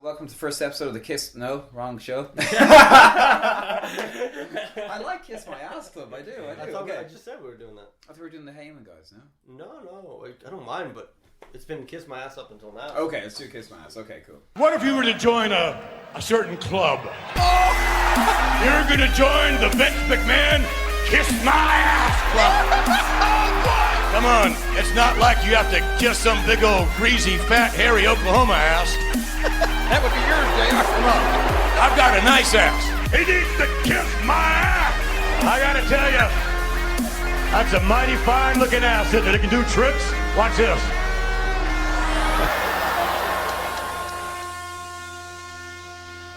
welcome to the first episode of the Kiss... No, wrong show. I like Kiss My Ass Club, I do. I thought I just said we were doing that. I thought we were doing the Heyman guys, no? No, I don't mind, but it's been Kiss My Ass up until now. Okay, let's do Kiss My Ass. Okay, cool. What if you were to join a certain club? You're gonna join the Vince McMahon Kiss My Ass Club. Come on, it's not like you have to kiss some big old greasy, fat, hairy Oklahoma ass. That would be yours, JR. Come on, I've got a nice ass. He needs to kiss my ass. I gotta tell you, that's a mighty fine looking ass, isn't it? It can do tricks. Watch this.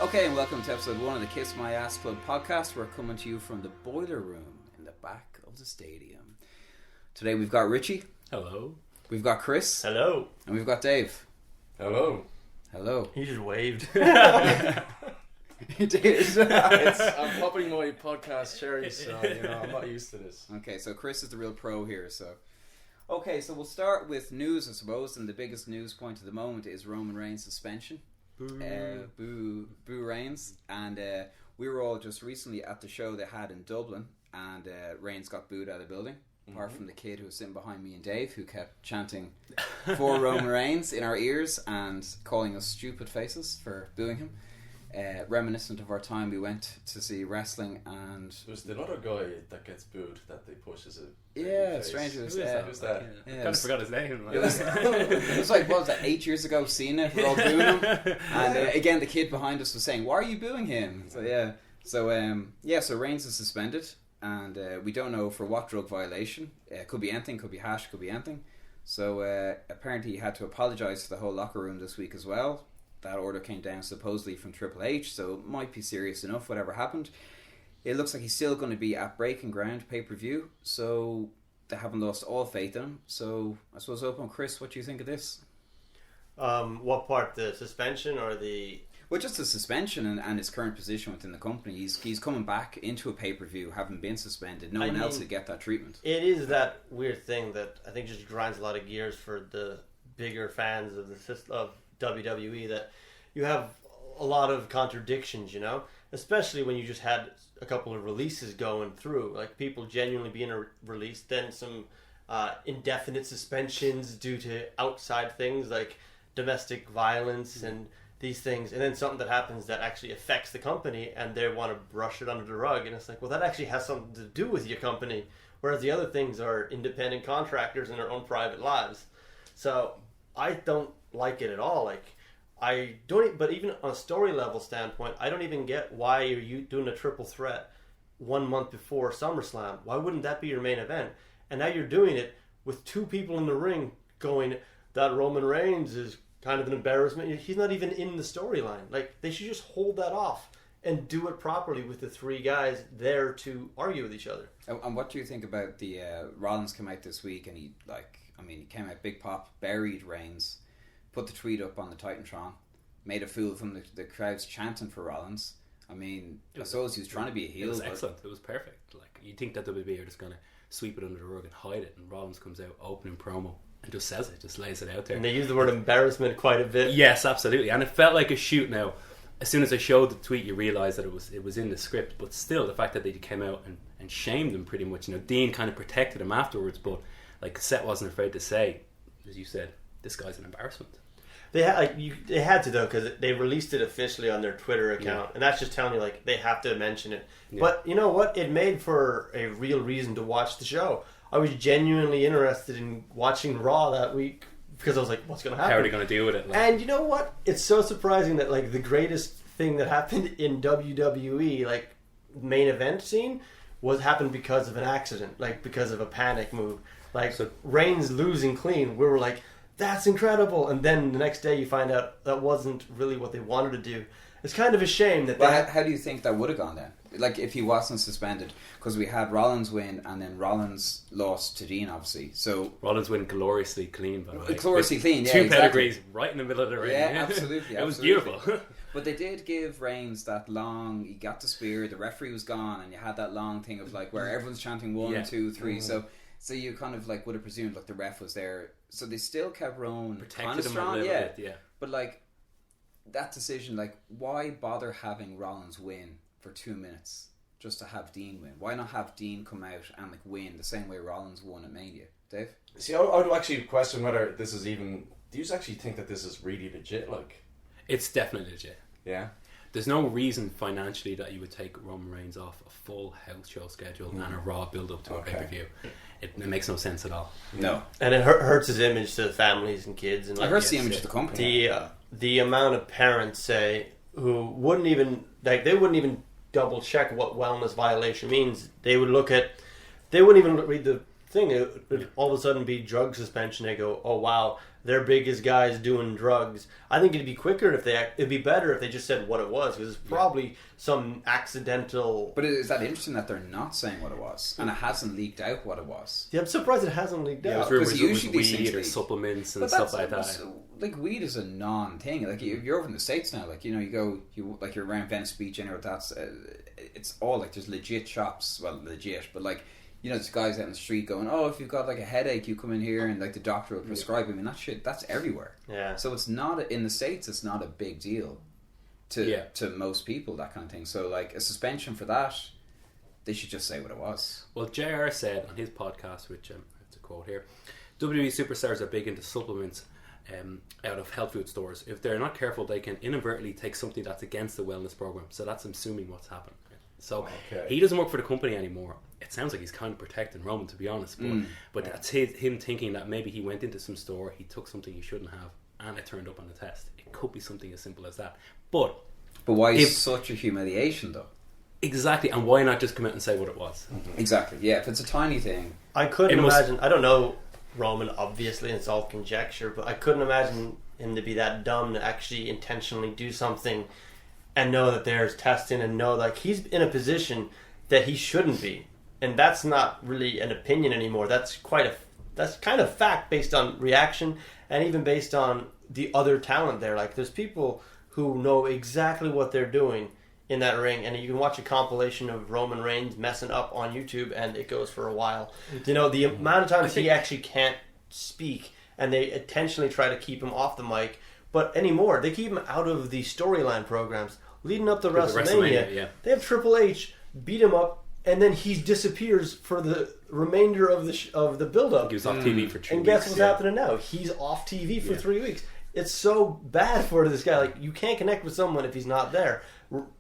Okay, and welcome to episode 1 of the Kiss My Ass Club podcast. We're coming to you from the boiler room in the back of the stadium. Today we've got Richie. Hello. We've got Chris. Hello. And we've got Dave. Hello. Hello. He just waved. He did. I'm popping my podcast cherries, so I'm not used to this. Okay, so Chris is the real pro here. Okay, so we'll start with news, I suppose, and the biggest news point at the moment is Roman Reigns' suspension. Boo Reigns. And we were all just recently at the show they had in Dublin, and Reigns got booed out of the building. Apart from the kid who was sitting behind me and Dave, who kept chanting for Roman Reigns in our ears and calling us stupid faces for booing him. Reminiscent of our time we went to see wrestling, and There's another guy that gets booed that they push as a strange. Who's that? Yeah, Kind of forgot his name. It was like, what was that, 8 years ago, Cena, we're all booing him, and again the kid behind us was saying, why are you booing him? So Reigns is suspended, and we don't know for what drug violation. Could be anything, could be hash, could be anything. So apparently he had to apologise to the whole locker room this week as well. That order came down supposedly from Triple H, so it might be serious enough, whatever happened. It looks like he's still going to be at Breaking Ground pay-per-view, so they haven't lost all faith in him. So I suppose, open, Chris, what do you think of this? What part? The suspension or the... Well, just the suspension and his current position within the company. He's coming back into a pay-per-view, having been suspended. No one else would get that treatment. It is that weird thing that I think just grinds a lot of gears for the bigger fans of of WWE, that you have a lot of contradictions, especially when you just had a couple of releases going through, like people genuinely being released, then some indefinite suspensions due to outside things like domestic violence and these things, and then something that happens that actually affects the company and they want to brush it under the rug, and it's like, well, that actually has something to do with your company, whereas the other things are independent contractors in their own private lives. So I don't like it at all. Like, I don't, but even on a story level standpoint, I don't even get why are you doing a triple threat 1 month before SummerSlam. Why wouldn't that be your main event? And now you're doing it with two people in the ring going, that Roman Reigns is kind of an embarrassment. He's not even in the storyline. Like, they should just hold that off and do it properly with the three guys there to argue with each other. And what do you think about the Rollins came out this week and he came out big pop, buried Reigns, put the tweet up on the Titantron, made a fool of him, the crowd's chanting for Rollins. I suppose he was trying to be a heel. It was excellent. It was perfect. Like, you'd think that WWE are just going to sweep it under the rug and hide it, and Rollins comes out opening promo and just says it, just lays it out there. And they use the word embarrassment quite a bit. Yes, absolutely. And it felt like a shoot now. As soon as I showed the tweet, you realise that it was in the script, but still, the fact that they came out and shamed him pretty much. Dean kind of protected him afterwards, but like Seth wasn't afraid to say, as you said, this guy's an embarrassment. They had to, though, because they released it officially on their Twitter account, and that's just telling you, like, they have to mention it. Yeah. But you know what? It made for a real reason to watch the show. I was genuinely interested in watching Raw that week because I was like, what's going to happen? How are they going to deal with it? And you know what? It's so surprising that, like, the greatest thing that happened in WWE, like, main event scene, happened because of an accident, like, because of a panic move. Like, so Reigns losing clean, we were like, that's incredible. And then the next day you find out that wasn't really what they wanted to do. It's kind of a shame that... Well, how do you think that would have gone then? Like, if he wasn't suspended? Because we had Rollins win, and then Rollins lost to Dean, obviously. So Rollins win gloriously clean, by the way. Gloriously clean, yeah, Two pedigrees right in the middle of the ring. Yeah, absolutely. It was beautiful. But they did give Reigns that long... He got the spear, the referee was gone, and you had that long thing of, like, where everyone's chanting 1, 2, 3. So you kind of, like, would have presumed, like, the ref was there. So they still kept Rowan protected him a little bit, yeah. But, like, that decision, like, why bother having Rollins win for 2 minutes just to have Dean win? Why not have Dean come out and like win the same way Rollins won at Mania? Dave? See, I would actually question whether this is even... Do you actually think that this is really legit? Like, It's definitely legit. yeah. There's no reason financially that you would take Roman Reigns off a full house show schedule and a Raw build up to a pay-per-view. It makes no sense at all. No. And it hurts his image to the families and kids. And It like, hurts the image of the company. the amount of parents, say, who wouldn't even, like, they wouldn't even double check what wellness violation means. They would look at, they wouldn't even read the thing. It would all of a sudden be drug suspension. They go, oh wow, their biggest guys doing drugs. I think it'd be quicker if it'd be better if they just said what it was, because it's probably some accidental. But is that interesting that they're not saying what it was, and it hasn't leaked out what it was? Yeah, I'm surprised it hasn't leaked There's out. rumors because it was usually these things weed or leak. supplements and But stuff like that. like weed is a non-thing. Like if you're over in the States now, like, you know, you're around Venice Beach, anywhere. That's it's all like there's legit shops. Well, legit, but like, you know, there's guys out in the street going, oh, if you've got like a headache, you come in here and like the doctor will prescribe. I mean, that shit, that's everywhere. Yeah. So it's not in the States. It's not a big deal to most people, that kind of thing. So like a suspension for that, they should just say what it was. Well, JR said on his podcast, which it's a quote here, WWE superstars are big into supplements out of health food stores. If they're not careful, they can inadvertently take something that's against the wellness program. So that's assuming what's happened. So he doesn't work for the company anymore. It sounds like he's kind of protecting Roman, to be honest. But that's him thinking that maybe he went into some store, he took something he shouldn't have, and it turned up on the test. It could be something as simple as that. But why is such a humiliation, though? Exactly, and why not just come out and say what it was? Exactly, yeah. If it's a tiny thing, I couldn't imagine. I don't know Roman, obviously, and it's all conjecture, but I couldn't imagine him to be that dumb to actually intentionally do something and know that there's testing, and know like he's in a position that he shouldn't be, and that's not really an opinion anymore. That's kind of fact based on reaction and even based on the other talent there. Like there's people who know exactly what they're doing in that ring, and you can watch a compilation of Roman Reigns messing up on YouTube, and it goes for a while. You know, the amount of times he actually can't speak, and they intentionally try to keep him off the mic. But anymore, they keep him out of the storyline programs leading up to WrestleMania. They have Triple H beat him up, and then he disappears for the remainder of the build-up. He was off TV for 2 weeks. And guess what's happening now? He's off TV for 3 weeks. It's so bad for this guy. Like, you can't connect with someone if he's not there.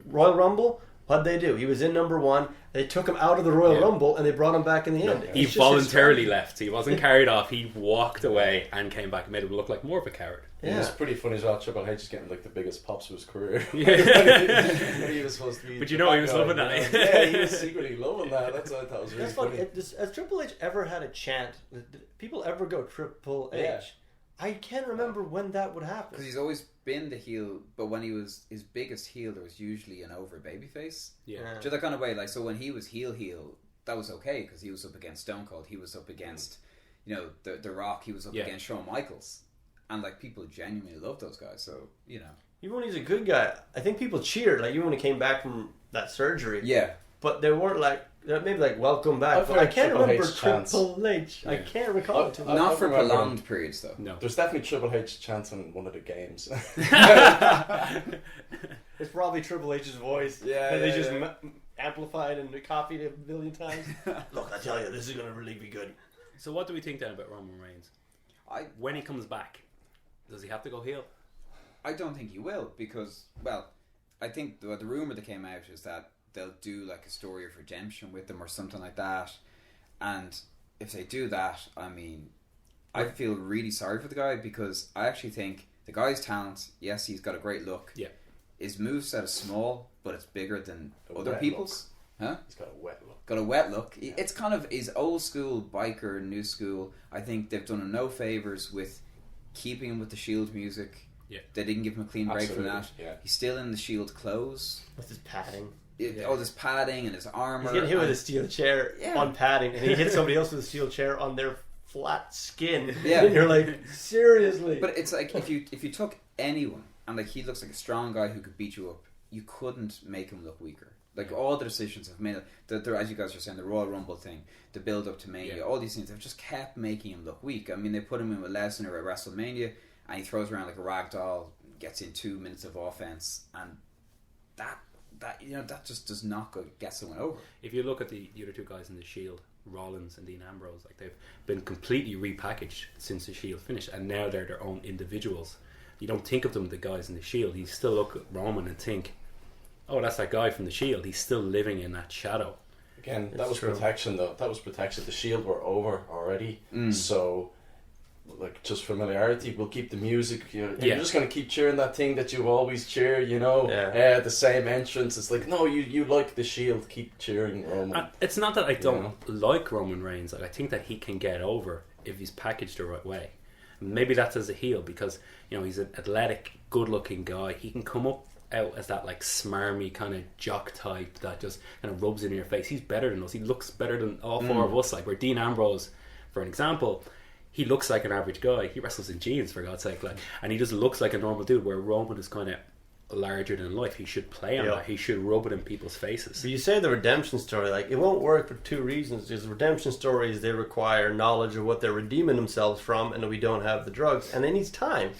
Royal Rumble, what'd they do? He was in number 1. They took him out of the Royal Rumble, and they brought him back in the end. He voluntarily left. He wasn't carried off. He walked away and came back and made him look like more of a coward. Yeah. It was pretty funny as well. Triple H is getting like the biggest pops of his career. Yeah. He was supposed to be. But you know he was loving that. Yeah, he was secretly loving that. That's what I thought was really funny. Has Triple H ever had a chant? Did people ever go Triple H? Yeah. I can't remember when that would happen. because he's always been the heel, but when he was his biggest heel, there was usually an over babyface. Yeah. Just that kind of way. Like, so when he was heel, that was okay because he was up against Stone Cold. He was up against, you know, the Rock. He was up against Shawn Michaels, and like people genuinely love those guys. So, you know, Even when he's a good guy, I think people cheered. Like even when he came back from that surgery. yeah. But they weren't like maybe like welcome back. I've But I heard can't Triple remember H chants. Triple H. I can't recall it. Not for remember prolonged periods, though. No. There's definitely Triple H chants in one of the games. It's probably Triple H's voice. Yeah, And they yeah, just yeah. amplified and copied it a million times. Look, I tell you, this is going to really be good. So what do we think then about Roman Reigns? When he comes back, does he have to go heel? I don't think he will because, well, I think the rumor that came out is that they'll do like a story of redemption with him or something like that. And if they do that, I mean, I feel really sorry for the guy because I actually think the guy's talent, yes, he's got a great look. Yeah. His moveset is small, but it's bigger than other wet people's. Huh? He's got a wet look. Got a wet look. It's kind of his old school biker, new school. I think they've done him no favours with keeping him with the Shield music. Yeah. They didn't give him a clean break from Absolutely, that. yeah. He's still in the Shield clothes. What's his padding? All this padding and his armour. He's getting hit with and- a steel chair Yeah. on padding, and he hit somebody else with a steel chair on their flat skin. Yeah. And you're like, seriously? But it's like if you took anyone and like he looks like a strong guy who could beat you up, you couldn't make him look weaker. Like all the decisions have made as you guys are saying, the Royal Rumble thing, the build up to Mania, all these things have just kept making him look weak. I mean, they put him in with Lesnar at WrestleMania, and he throws around like a rag doll, gets in 2 minutes of offense, and that just does not get someone over. If you look at the other two guys in the Shield, Rollins and Dean Ambrose, like they've been completely repackaged since the Shield finished, and now they're their own individuals. You don't think of them the guys in the Shield. You still look at Roman and think, oh, that's that guy from the Shield. He's still living in that shadow. Again, that was protection, though. That was protection. The Shield were over already, so like just familiarity. We'll keep the music. You're just going to keep cheering that thing that you always cheer. The same entrance. It's like, no, you like the Shield. Keep cheering Roman. It's not that I don't like Roman Reigns. Like, I think that he can get over if he's packaged the right way. Maybe that's as a heel because he's an athletic, good-looking guy. He can come out as that like smarmy kind of jock type that just kind of rubs it in your face. He's better than us. He looks better than all four of us. Like, where Dean Ambrose, for an example, he looks like an average guy. He wrestles in jeans, for God's sake, and he just looks like a normal dude. Where Roman is kind of larger than life. He should play on that. He should rub it in people's faces. But you say the redemption story, like, it won't work for two reasons. Because redemption stories, they require knowledge of what they're redeeming themselves from, and we don't have the drugs, and it needs time.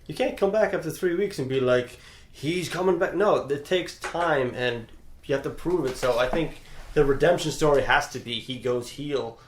You can't come back after 3 weeks and be like, he's coming back. No, it takes time, and you have to prove it. So I think the redemption story has to be he goes heel,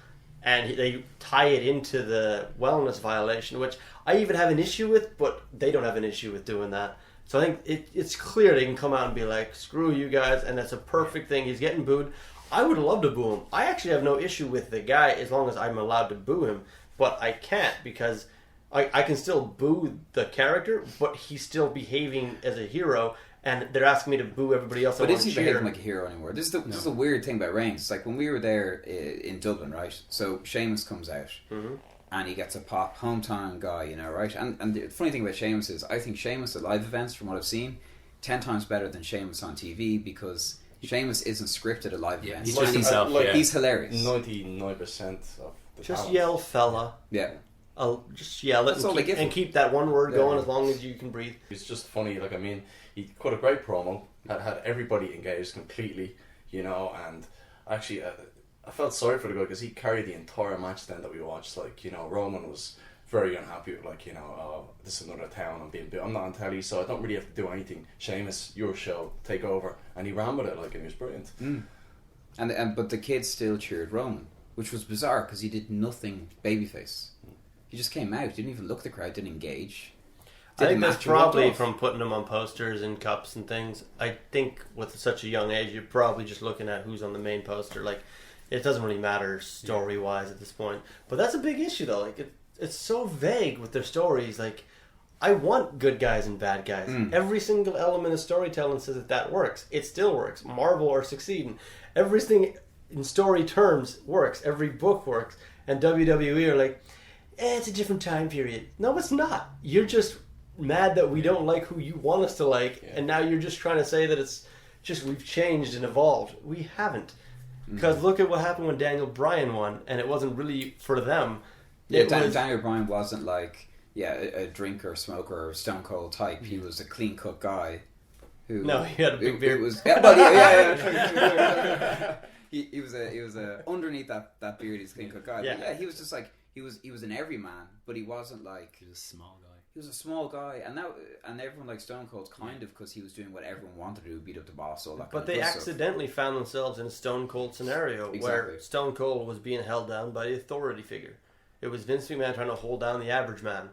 and they tie it into the wellness violation, which I even have an issue with, but they don't have an issue with doing that. So I think it's clear they can come out and be like, screw you guys, and that's a perfect thing. He's getting booed. I would love to boo him. I actually have no issue with the guy as long as I'm allowed to boo him, but I can't because I can still boo the character, but he's still behaving as a hero, and they're asking me to boo everybody else. But is he behaving like a hero anymore? This is the weird thing about Reigns. It's like when we were there in Dublin, right? So Sheamus comes out. Mm-hmm. And he gets a pop, hometown guy, right? And the funny thing about Sheamus is, I think Sheamus at live events, from what I've seen, 10 times better than Sheamus on TV because Sheamus isn't scripted at live events. He's just himself. He's hilarious. 99% of the just talent. yell, fella. Yeah. I'll just yell it and keep that one word going as long as you can breathe. It's just funny. Like, I mean, he cut a great promo, had everybody engaged completely, and actually... I felt sorry for the guy because he carried the entire match then that we watched. Like, Roman was very unhappy with, like, this is another town, I'm not on telly, so I don't really have to do anything. Sheamus, your show, take over. And he ran with it, like, and he was brilliant. But the kids still cheered Roman, which was bizarre because he did nothing babyface. He just came out, didn't even look at the crowd, didn't engage. I think that's probably from putting him on posters and cups and things. I think with such a young age, you're probably just looking at who's on the main poster. Like, it doesn't really matter story-wise at this point. But that's a big issue, though. Like, it's so vague with their stories. Like, I want good guys and bad guys. Every single element of storytelling says that works. It still works. Marvel are succeeding. Everything in story terms works. Every book works. And WWE are like, it's a different time period. No, it's not. You're just mad that we don't like who you want us to like, and now you're just trying to say that it's just we've changed and evolved. We haven't. Because look at what happened when Daniel Bryan won, and it wasn't really for them. Daniel Bryan wasn't like a drinker, smoker, or stone cold type. He was a clean cut guy. He had a big beard. He was a underneath that beard. He's a clean cut guy. Yeah. But he was just like he was an everyman, but he wasn't like he was a small guy. He was a small guy, and everyone liked Stone Cold kind of because he was doing what everyone wanted to do, beat up the boss, all that. But they accidentally found themselves in a Stone Cold scenario where Stone Cold was being held down by the authority figure. It was Vince McMahon trying to hold down the average man,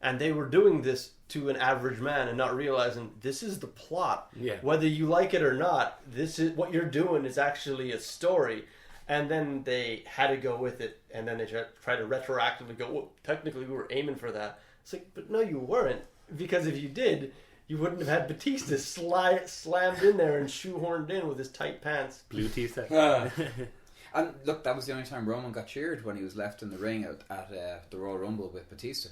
and they were doing this to an average man and not realizing this is the plot. Yeah. Whether you like it or not, this is what you're doing is actually a story. And then they had to go with it, and then they tried to retroactively go, well, technically we were aiming for that. It's like, but no, you weren't. Because if you did, you wouldn't have had Batista slammed in there and shoehorned in with his tight pants. Blue t-shirt. And look, that was the only time Roman got cheered, when he was left in the ring at the Royal Rumble with Batista.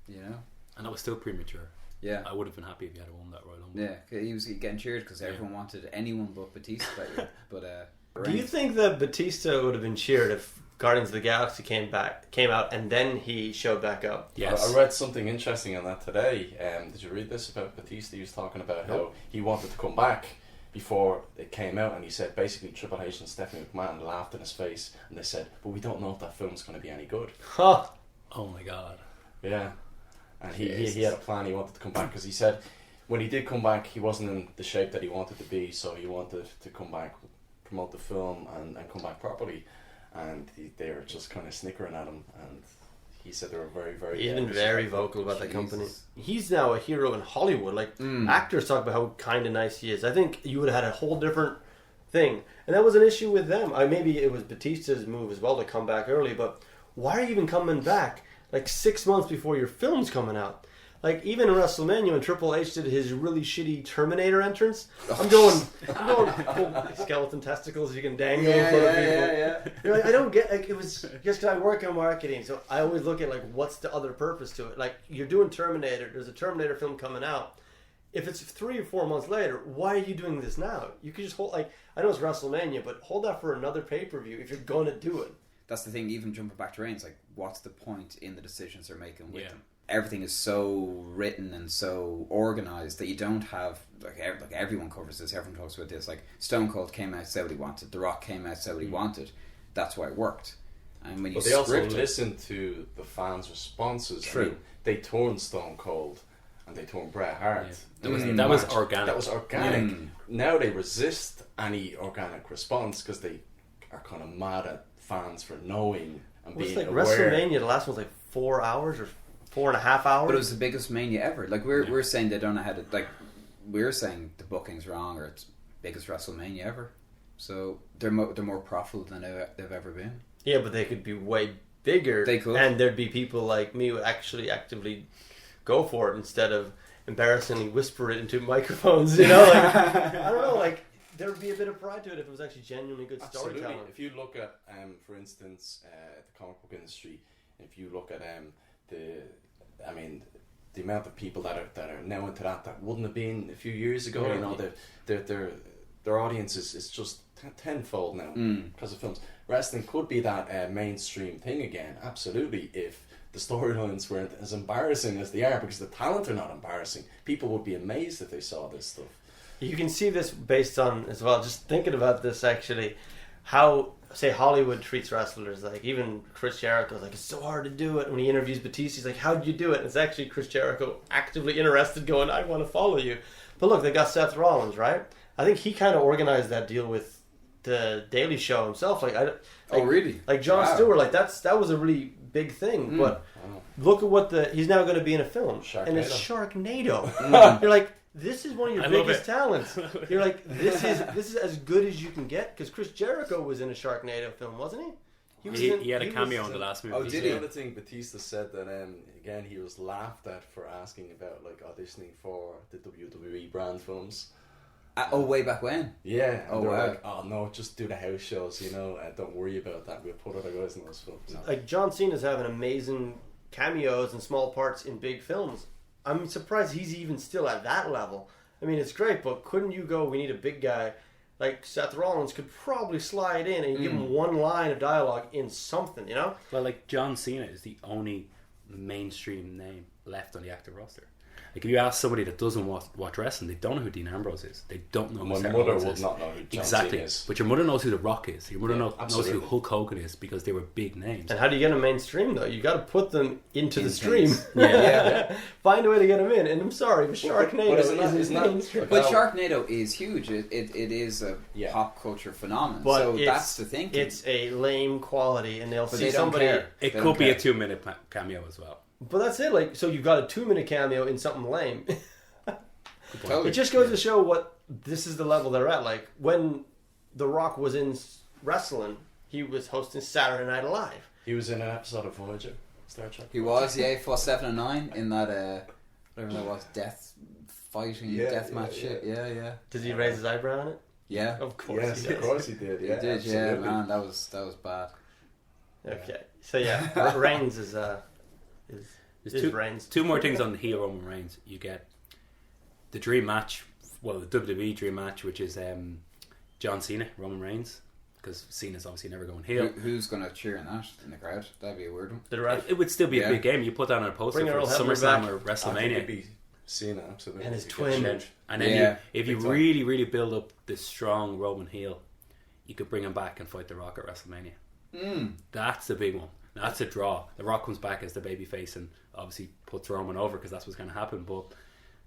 And that was still premature. Yeah. I would have been happy if he had won that Royal Rumble. Yeah, he was getting cheered because everyone wanted anyone but Batista. Do you think that Batista would have been cheered if Guardians of the Galaxy came out and then he showed back up? Yes. I read something interesting on that today. Did you read this about Batista? He was talking about how he wanted to come back before it came out, and he said basically Triple H and Stephanie McMahon laughed in his face and they said, but we don't know if that film's going to be any good. Huh. Oh my god. Yeah. and he had a plan. He wanted to come back because he said when he did come back, he wasn't in the shape that he wanted to be, so he wanted to come back, promote the film, and come back properly. And they were just kind of snickering at him, and he said they were very, very... He's been very vocal about the company. He's now a hero in Hollywood. Like, actors talk about how kind of nice he is. I think you would have had a whole different thing. And that was an issue with them. Maybe it was Batista's move as well to come back early, but why are you even coming back like 6 months before your film's coming out? Like, even in WrestleMania, when Triple H did his really shitty Terminator entrance, I'm going skeleton testicles you can dangle in front of people. Yeah. You're like, I don't get, like, it was just because I work on marketing, so I always look at, like, what's the other purpose to it? Like, you're doing Terminator, there's a Terminator film coming out. If it's 3 or 4 months later, why are you doing this now? You could just hold, like, I know it's WrestleMania, but hold that for another pay-per-view if you're going to do it. That's the thing, even jumping back to Reigns, like, what's the point in the decisions they're making with them? Everything is so written and so organized that you don't have like everyone covers this, everyone talks about this. Like Stone Cold came out, said what he wanted. The Rock came out, said what he wanted. That's why it worked. And when you they also listened to the fans' responses. True. I mean, they turned Stone Cold and they turned Bret Hart. That was organic. That was organic. Now they resist any organic response because they are kind of mad at fans for knowing and being like aware. WrestleMania, the last one was like 4 hours or 4.5 hours. But it was the biggest mania ever. Like we're saying they don't know how to, like, we're saying the booking's wrong or it's biggest WrestleMania ever. So they're more profitable than they've ever been. Yeah, but they could be way bigger. They could. And there'd be people like me who actually actively go for it instead of embarrassingly whisper it into microphones, you know? Like, I don't know, like, there would be a bit of pride to it if it was actually genuinely good storytelling. If you look at, for instance, the comic book industry, if you look at the amount of people that are now into that wouldn't have been a few years ago. You know, their audience is just tenfold now because of films. Wrestling could be that mainstream thing again, absolutely, if the storylines weren't as embarrassing as they are, because the talent are not embarrassing. People would be amazed if they saw this stuff. You can see this based on, as well, just thinking about this actually, how, say, Hollywood treats wrestlers. Like, even Chris Jericho's like, it's so hard to do it. When he interviews Batista, he's like, how'd you do it? And it's actually Chris Jericho actively interested, going, I want to follow you. But look, they got Seth Rollins, right? I think he kind of organized that deal with the Daily Show himself. Oh, really? Like Jon Stewart, like that was a really big thing. But look at what he's now going to be in a film, and it's Sharknado. You're like, this is one of your biggest talents. You're like, this is as good as you can get, because Chris Jericho was in a Sharknado film, wasn't he? He had a cameo in the last movie. Oh, did he? The other thing, Batista said that again he was laughed at for asking about like auditioning for the WWE brand films. Way back when? Yeah. Oh, wow. Like, oh no, just do the house shows, you know, don't worry about that, we'll put other guys in those films. No. Like, John Cena's having amazing cameos and small parts in big films. I'm surprised he's even still at that level. I mean, it's great, but couldn't you go, we need a big guy, like Seth Rollins could probably slide in and give him one line of dialogue in something, you know? Well, like, John Cena is the only mainstream name left on the active roster. Like, if you ask somebody that doesn't watch wrestling, they don't know who Dean Ambrose is. They don't know who My Seth mother Rollins would is. not know who John Exactly. Cena is. But your mother knows who The Rock is. Your mother knows who absolutely. Hulk Hogan is, because they were big names. And how do you get them mainstream, though? You got to put them into the stream. Yeah. Find a way to get them in. And I'm sorry, but Sharknado isn't mainstream. But Sharknado is huge. It is a pop culture phenomenon. But so that's the thing. It's a lame quality, and they'll see they don't somebody. care. It could be a 2-minute cameo as well. But that's it. Like, so you've got a 2-minute cameo in something lame. Totally. It just goes to show what this is the level they're at. Like, when The Rock was in wrestling, he was hosting Saturday Night Live. He was in an episode of Voyager, Star Trek. He was, fought 7 and 9 in that whatever that was, death match shit. Yeah. Did he raise his eyebrow on it? Yeah. Of course. Yes, he did. of course he did. Yeah, He did. absolutely. Yeah, man, that was bad. Okay. So yeah, Reigns is There's Reigns. 2 more things on the heel Roman Reigns. You get the dream match, well, the WWE dream match, which is John Cena, Roman Reigns, because Cena's obviously never going heel. Who's going to cheer in that in the crowd? That'd be a weird one. It would still be a big game. You put that on a poster Bring for our old helmet SummerSlam back. or I think it'd WrestleMania. be Cena, absolutely. And his He'd get twin. huge. And then if you big time. really, really build up this strong Roman heel, you could bring him back and fight The Rock at WrestleMania. That's the big one. Now, that's a draw. The Rock comes back as the babyface and obviously puts Roman over because that's what's going to happen. But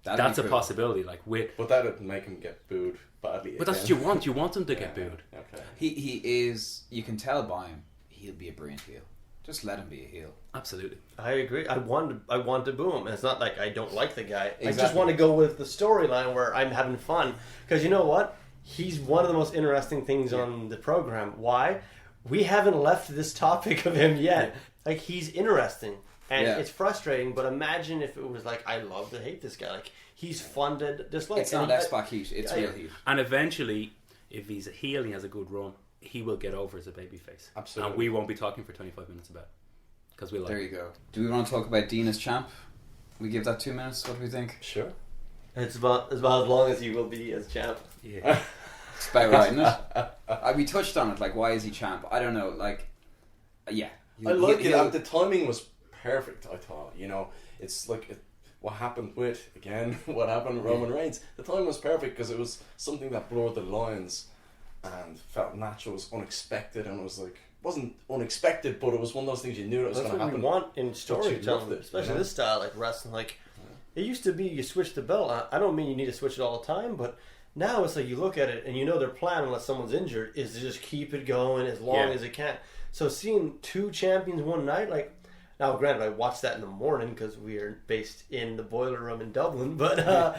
that's a possibility. Like but that would make him get booed badly. But that's what you want. You want him to get booed. Okay. He is. You can tell by him. He'll be a brilliant heel. Just let him be a heel. Absolutely. I agree. I want to boo him. And it's not like I don't like the guy. Exactly. I just want to go with the storyline where I'm having fun. Because you know what? He's one of the most interesting things on the program. Why? We haven't left this topic of him yet. Like, he's interesting. And it's frustrating, but imagine if it was like, I love to hate this guy. Like, he's fun to dislike. It's not X-Pac heat. It's real heat. And eventually, if he's a heel and he has a good run, he will get over as a babyface. Absolutely. And we won't be talking for 25 minutes about it. Because we like There you go. Do we want to talk about Dean as champ? We give that 2 minutes. What do we think? Sure. It's about as long as he will be as champ. Yeah. It's about right, isn't it? We touched on it. Like, why is he champ? I don't know. Like, yeah. I like it. The timing was perfect, I thought. You know, it's like what happened with Roman Reigns. The time was perfect because it was something that blurred the lines and felt natural. It was unexpected, and it was like, wasn't unexpected, but it was one of those things you knew that was going to happen. That's what we want in storytelling, loved it, especially this style, like wrestling. Like, it used to be you switch the belt. I don't mean you need to switch it all the time, but now it's like you look at it and you know their plan, unless someone's injured, is to just keep it going as long as it can. So seeing two champions one night, like, now granted I watched that in the morning because we are based in the boiler room in Dublin, but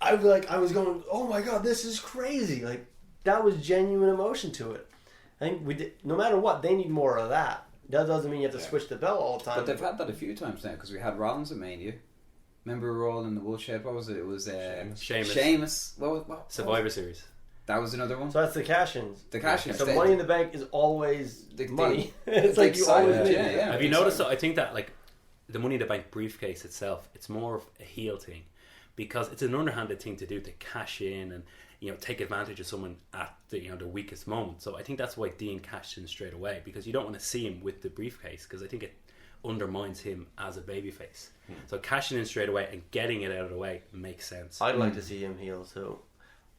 I was going, oh my god, this is crazy. Like, that was genuine emotion to it. I think no matter what, they need more of that. That doesn't mean you have to switch the belt all the time. But they've had that a few times now, because we had Rollins at Mania. Remember we were all in the woodshed? What was it? It was Sheamus. What Survivor Series. That was another one? So that's the cash-ins. The cash-ins. So Money in the Bank is always money. It's like you side, always Have you noticed? I think that, like, the Money in the Bank briefcase itself, it's more of a heel thing, because it's an underhanded thing to do, to cash in and, you know, take advantage of someone at the, you know, the weakest moment. So I think that's why Dean cashed in straight away, because you don't want to see him with the briefcase, because I think it undermines him as a babyface. So cashing in straight away and getting it out of the way makes sense. I'd like to see him heel too.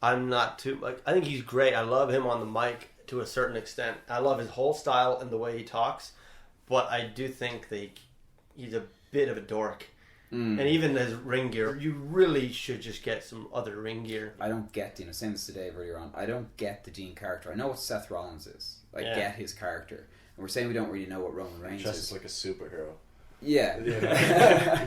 I'm not too I think he's great. I love him on the mic to a certain extent. I love his whole style and the way he talks, but I do think that he's a bit of a dork. And even his ring gear, you really should just get some other ring gear. I don't get Dean. I was saying this to Dave earlier on. I don't get the Dean character. I know what Seth Rollins is. I get his character. And we're saying we don't really know what Roman Reigns is. Dresses like a superhero. Yeah.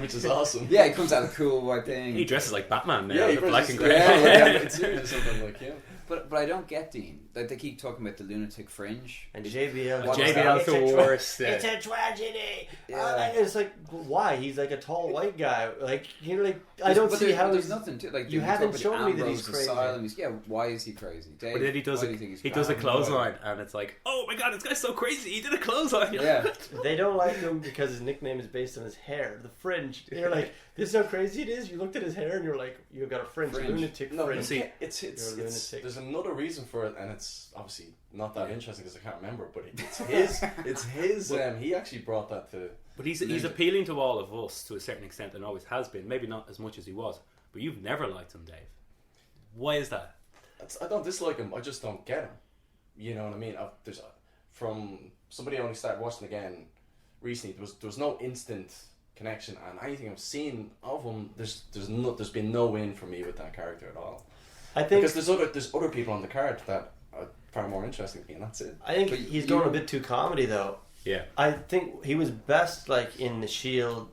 Which is awesome. Yeah, he comes out of a cool white thing. He dresses like Batman now. Yeah, he black and grey. grey. It's serious or something like, But I don't get Dean. Like, they keep talking about the lunatic fringe. And JBL. JBL's the worst. It's a tragedy. Yeah. It's like, why? He's like a tall white guy. Like, you know, like, I don't see how there's nothing to, like, you haven't shown me that he's crazy. Why is he crazy? Dave, But then he does a clothesline, and it's like, oh my god, this guy's so crazy. He did a clothesline. Yeah. They don't like him because his nickname is based on his hair, the fringe. They're like, this is how crazy it is. You looked at his hair and you're like, you've got a fringe. Lunatic no, fringe. See, it's there's another reason for it, and it's obviously not that interesting because I can't remember. But it's his. He actually brought that to. But he's appealing to all of us to a certain extent, and always has been. Maybe not as much as he was, but you've never liked him, Dave. Why is that? I don't dislike him. I just don't get him. You know what I mean? From somebody I only started watching again recently. There was no instant connection, and anything I've seen of him, there's been no win for me with that character at all. I think because there's other people on the card that are far more interesting to me, and that's it. I think he's going a bit too comedy though. Yeah. I think he was best like in the Shield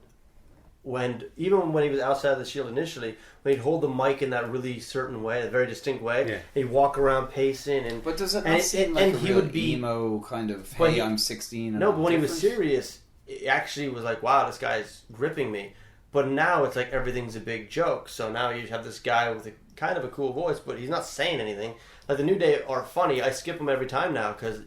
even when he was outside of the Shield initially, when he'd hold the mic in that really certain way, a very distinct way, he'd walk around pacing But does it not seem like he would be emo kind of, hey, I'm 16 and no, but when different? he was serious, it actually was like, wow, this guy's gripping me. But now it's like everything's a big joke. So now you have this guy with a kind of a cool voice, but he's not saying anything. Like the New Day are funny. I skip them every time now because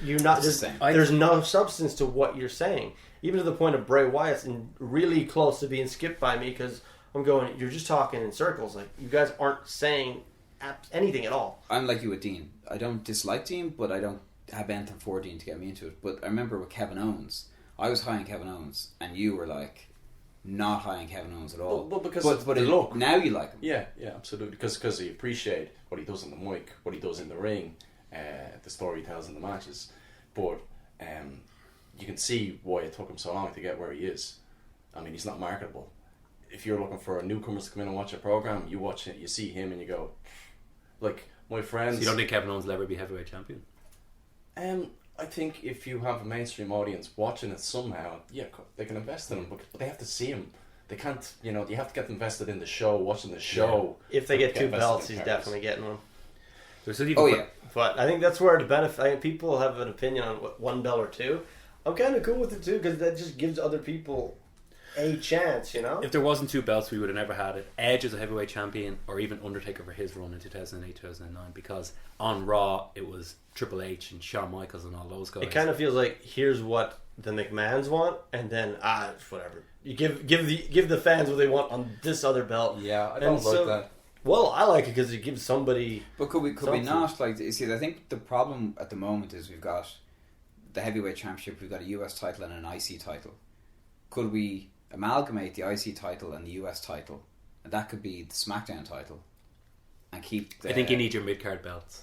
you're not just. There's no substance to what you're saying, even to the point of Bray Wyatt's really close to being skipped by me because I'm going. You're just talking in circles. Like you guys aren't saying anything at all. I'm like you with Dean. I don't dislike Dean, but I don't have anything for Dean to get me into it. But I remember with Kevin Owens, I was high on Kevin Owens, and you were like. Not high on Kevin Owens at all. But because of the look. Now you like him. Yeah, absolutely. Because you appreciate what he does on the mic, what he does in the ring, the story he tells in the matches. But you can see why it took him so long to get where he is. I mean, he's not marketable. If you're looking for newcomers to come in and watch a program, you watch it, you see him, and you go, like my friends. So you don't think Kevin Owens will ever be heavyweight champion? I think if you have a mainstream audience watching it somehow, yeah, they can invest in him, but they have to see him. They can't, you have to get invested in the show, watching the show. Yeah. If they get 2 belts, he's definitely getting one. Yeah. But I think that's where the benefit. People have an opinion on what 1 belt or 2. I'm kind of cool with it too because that just gives other people a chance, If there wasn't 2 belts, we would have never had it. Edge as a heavyweight champion, or even Undertaker for his run in 2008, 2009, because on Raw it was Triple H and Shawn Michaels and all those guys. It kind of feels like here's what the McMahons want, and then whatever. You give the fans what they want on this other belt. Yeah, I don't like that. Well, I like it because it gives somebody. But could we not like? You see, I think the problem at the moment is we've got the heavyweight championship, we've got a US title and an IC title. Could we amalgamate the IC title and the US title, and that could be the SmackDown title, and keep? I think you need your mid card belts.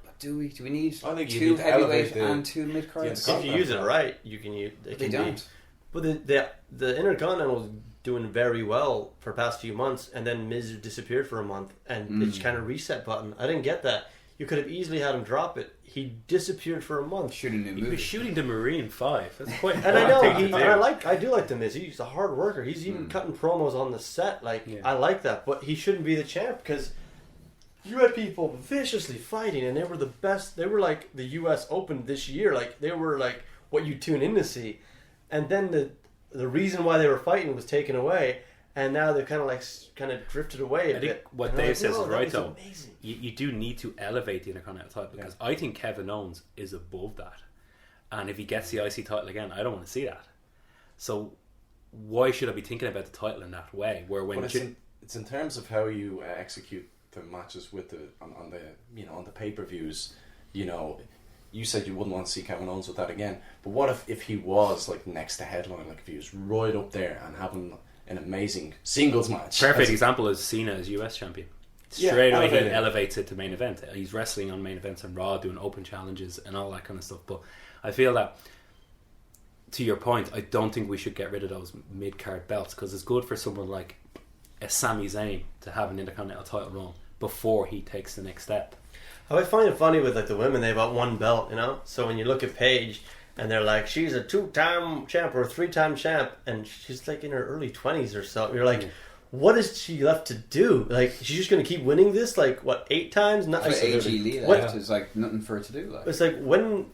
But do we need I think you 2 need to heavyweight elevate and 2 mid cards? If you use it right, you can use. They don't. But the Intercontinental was doing very well for the past few months, and then Miz disappeared for a month, and it's kind of reset button. I didn't get that. You could have easily had him drop it. He disappeared for a month. Shooting new He movie. was shooting the Marine 5. That's quite. And I know I do like the Miz. He's a hard worker. He's even cutting promos on the set. I like that, but he shouldn't be the champ because you had people viciously fighting, and they were the best. They were like the U.S. Open this year. Like they were like what you tune in to see, and then the reason why they were fighting was taken away, and now they've kind of drifted away a bit. I think what And Dave I'm like, says no, is that right was though. amazing. You do need to elevate the Intercontinental title because I think Kevin Owens is above that, and if he gets the IC title again, I don't want to see that. So why should I be thinking about the title in that way? Where when it's in terms of how you execute the matches with on the pay-per-views. You said you wouldn't want to see Kevin Owens with that again, but what if he was like next to headline, like if he was right up there and having an amazing singles match? Perfect example is Cena as US champion. Straight away he elevates it to main event. He's wrestling on main events and Raw, doing open challenges and all that kind of stuff. But I feel that, to your point, I don't think we should get rid of those mid-card belts because it's good for someone like a Sami Zayn to have an Intercontinental title run before he takes the next step. I find it funny with like the women, they've got 1 belt, So when you look at Paige and they're like, she's a 2-time champ or a 3-time champ, and she's like in her early 20s or so. You're like, what is she left to do? Like, she's just going to keep winning this? Like, what, 8 times? Not like AG Lee left. It's like nothing for her to do. Like. It's like when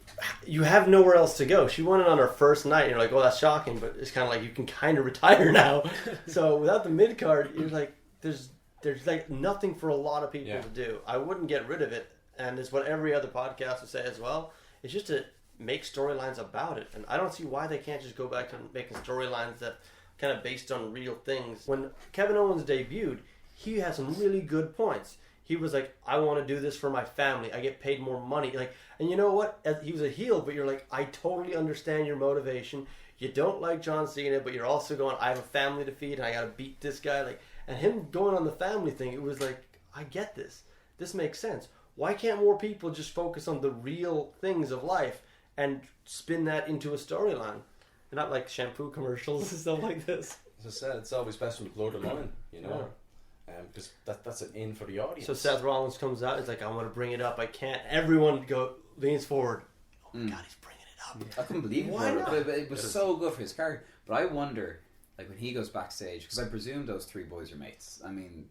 you have nowhere else to go. She won it on her first night, and you're like, oh, that's shocking, but it's kind of like you can kind of retire now. So without the mid card, you're like, there's like nothing for a lot of people to do. I wouldn't get rid of it. And it's what every other podcast would say as well. It's just to make storylines about it. And I don't see why they can't just go back to making storylines that kind of based on real things. When Kevin Owens debuted, he had some really good points. He was like, I want to do this for my family. I get paid more money. And you know what? He was a heel, but you're like, I totally understand your motivation. You don't like John Cena, but you're also going, I have a family to feed, and I got to beat this guy. And him going on the family thing, it was like, I get this. This makes sense. Why can't more people just focus on the real things of life and spin that into a storyline? And not like shampoo commercials and stuff like this. As I said, it's always best when you blow the line, because that's an in for the audience. So Seth Rollins comes out, he's like, I want to bring it up. I can't. Everyone leans forward. Oh my God, he's bringing it up. I couldn't believe it. Why not? But it was so good for his character. But I wonder, like when he goes backstage, because I presume those 3 boys are mates. I mean,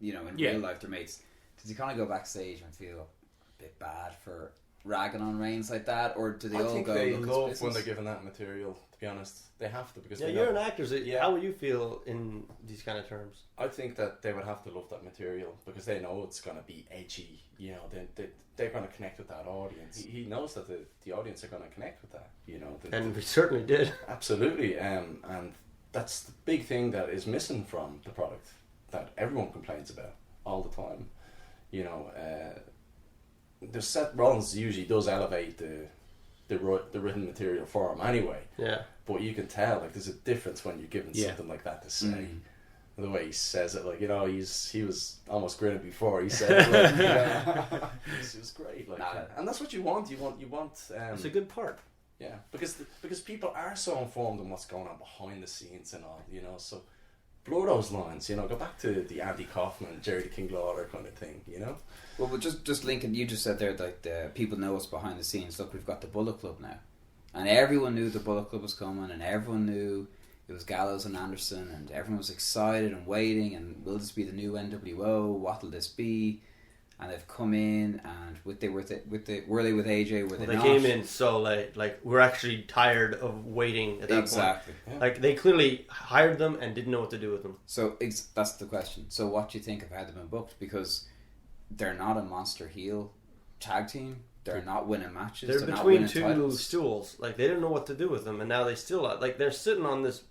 in real life they're mates. Does he kind of go backstage and feel a bit bad for ragging on Reigns like that, or do they all think go? they look love his when business? they're given that material. To be honest, they have to because You're an actor. So how would you feel in these kind of terms? I think that they would have to love that material because they know it's going to be edgy. They're going to connect with that audience. He knows that the audience are going to connect with that. And we certainly did. Absolutely, and that's the big thing that is missing from the product that everyone complains about all the time. The Seth Rollins usually does elevate the written material for him anyway. Yeah. But you can tell there's a difference when you're given something like that to say. The way he says it, he was almost grinning before he said it. It was great. And that's what you want. You want. It's a good part. Yeah, because people are so informed on what's going on behind the scenes and all, so blur those lines, go back to the Andy Kaufman, Jerry the King Lawler kind of thing, Well, but just linking, you just said there, like, the people know what's behind the scenes. Look, we've got the Bullet Club now. And everyone knew the Bullet Club was coming, and everyone knew it was Gallows and Anderson, and everyone was excited and waiting, and will this be the new NWO? What'll this be? And they've come in, and were they with AJ? Were they not? Came in so late. Like, we're actually tired of waiting at that point. Exactly. Yeah. Like, they clearly hired them and didn't know what to do with them. So that's the question. So what do you think of how they've been booked? Because they're not a monster heel tag team. They're not winning matches. They're not between winning two titles. stools. Like, they didn't know what to do with them, and now they still are. Like, they're sitting on this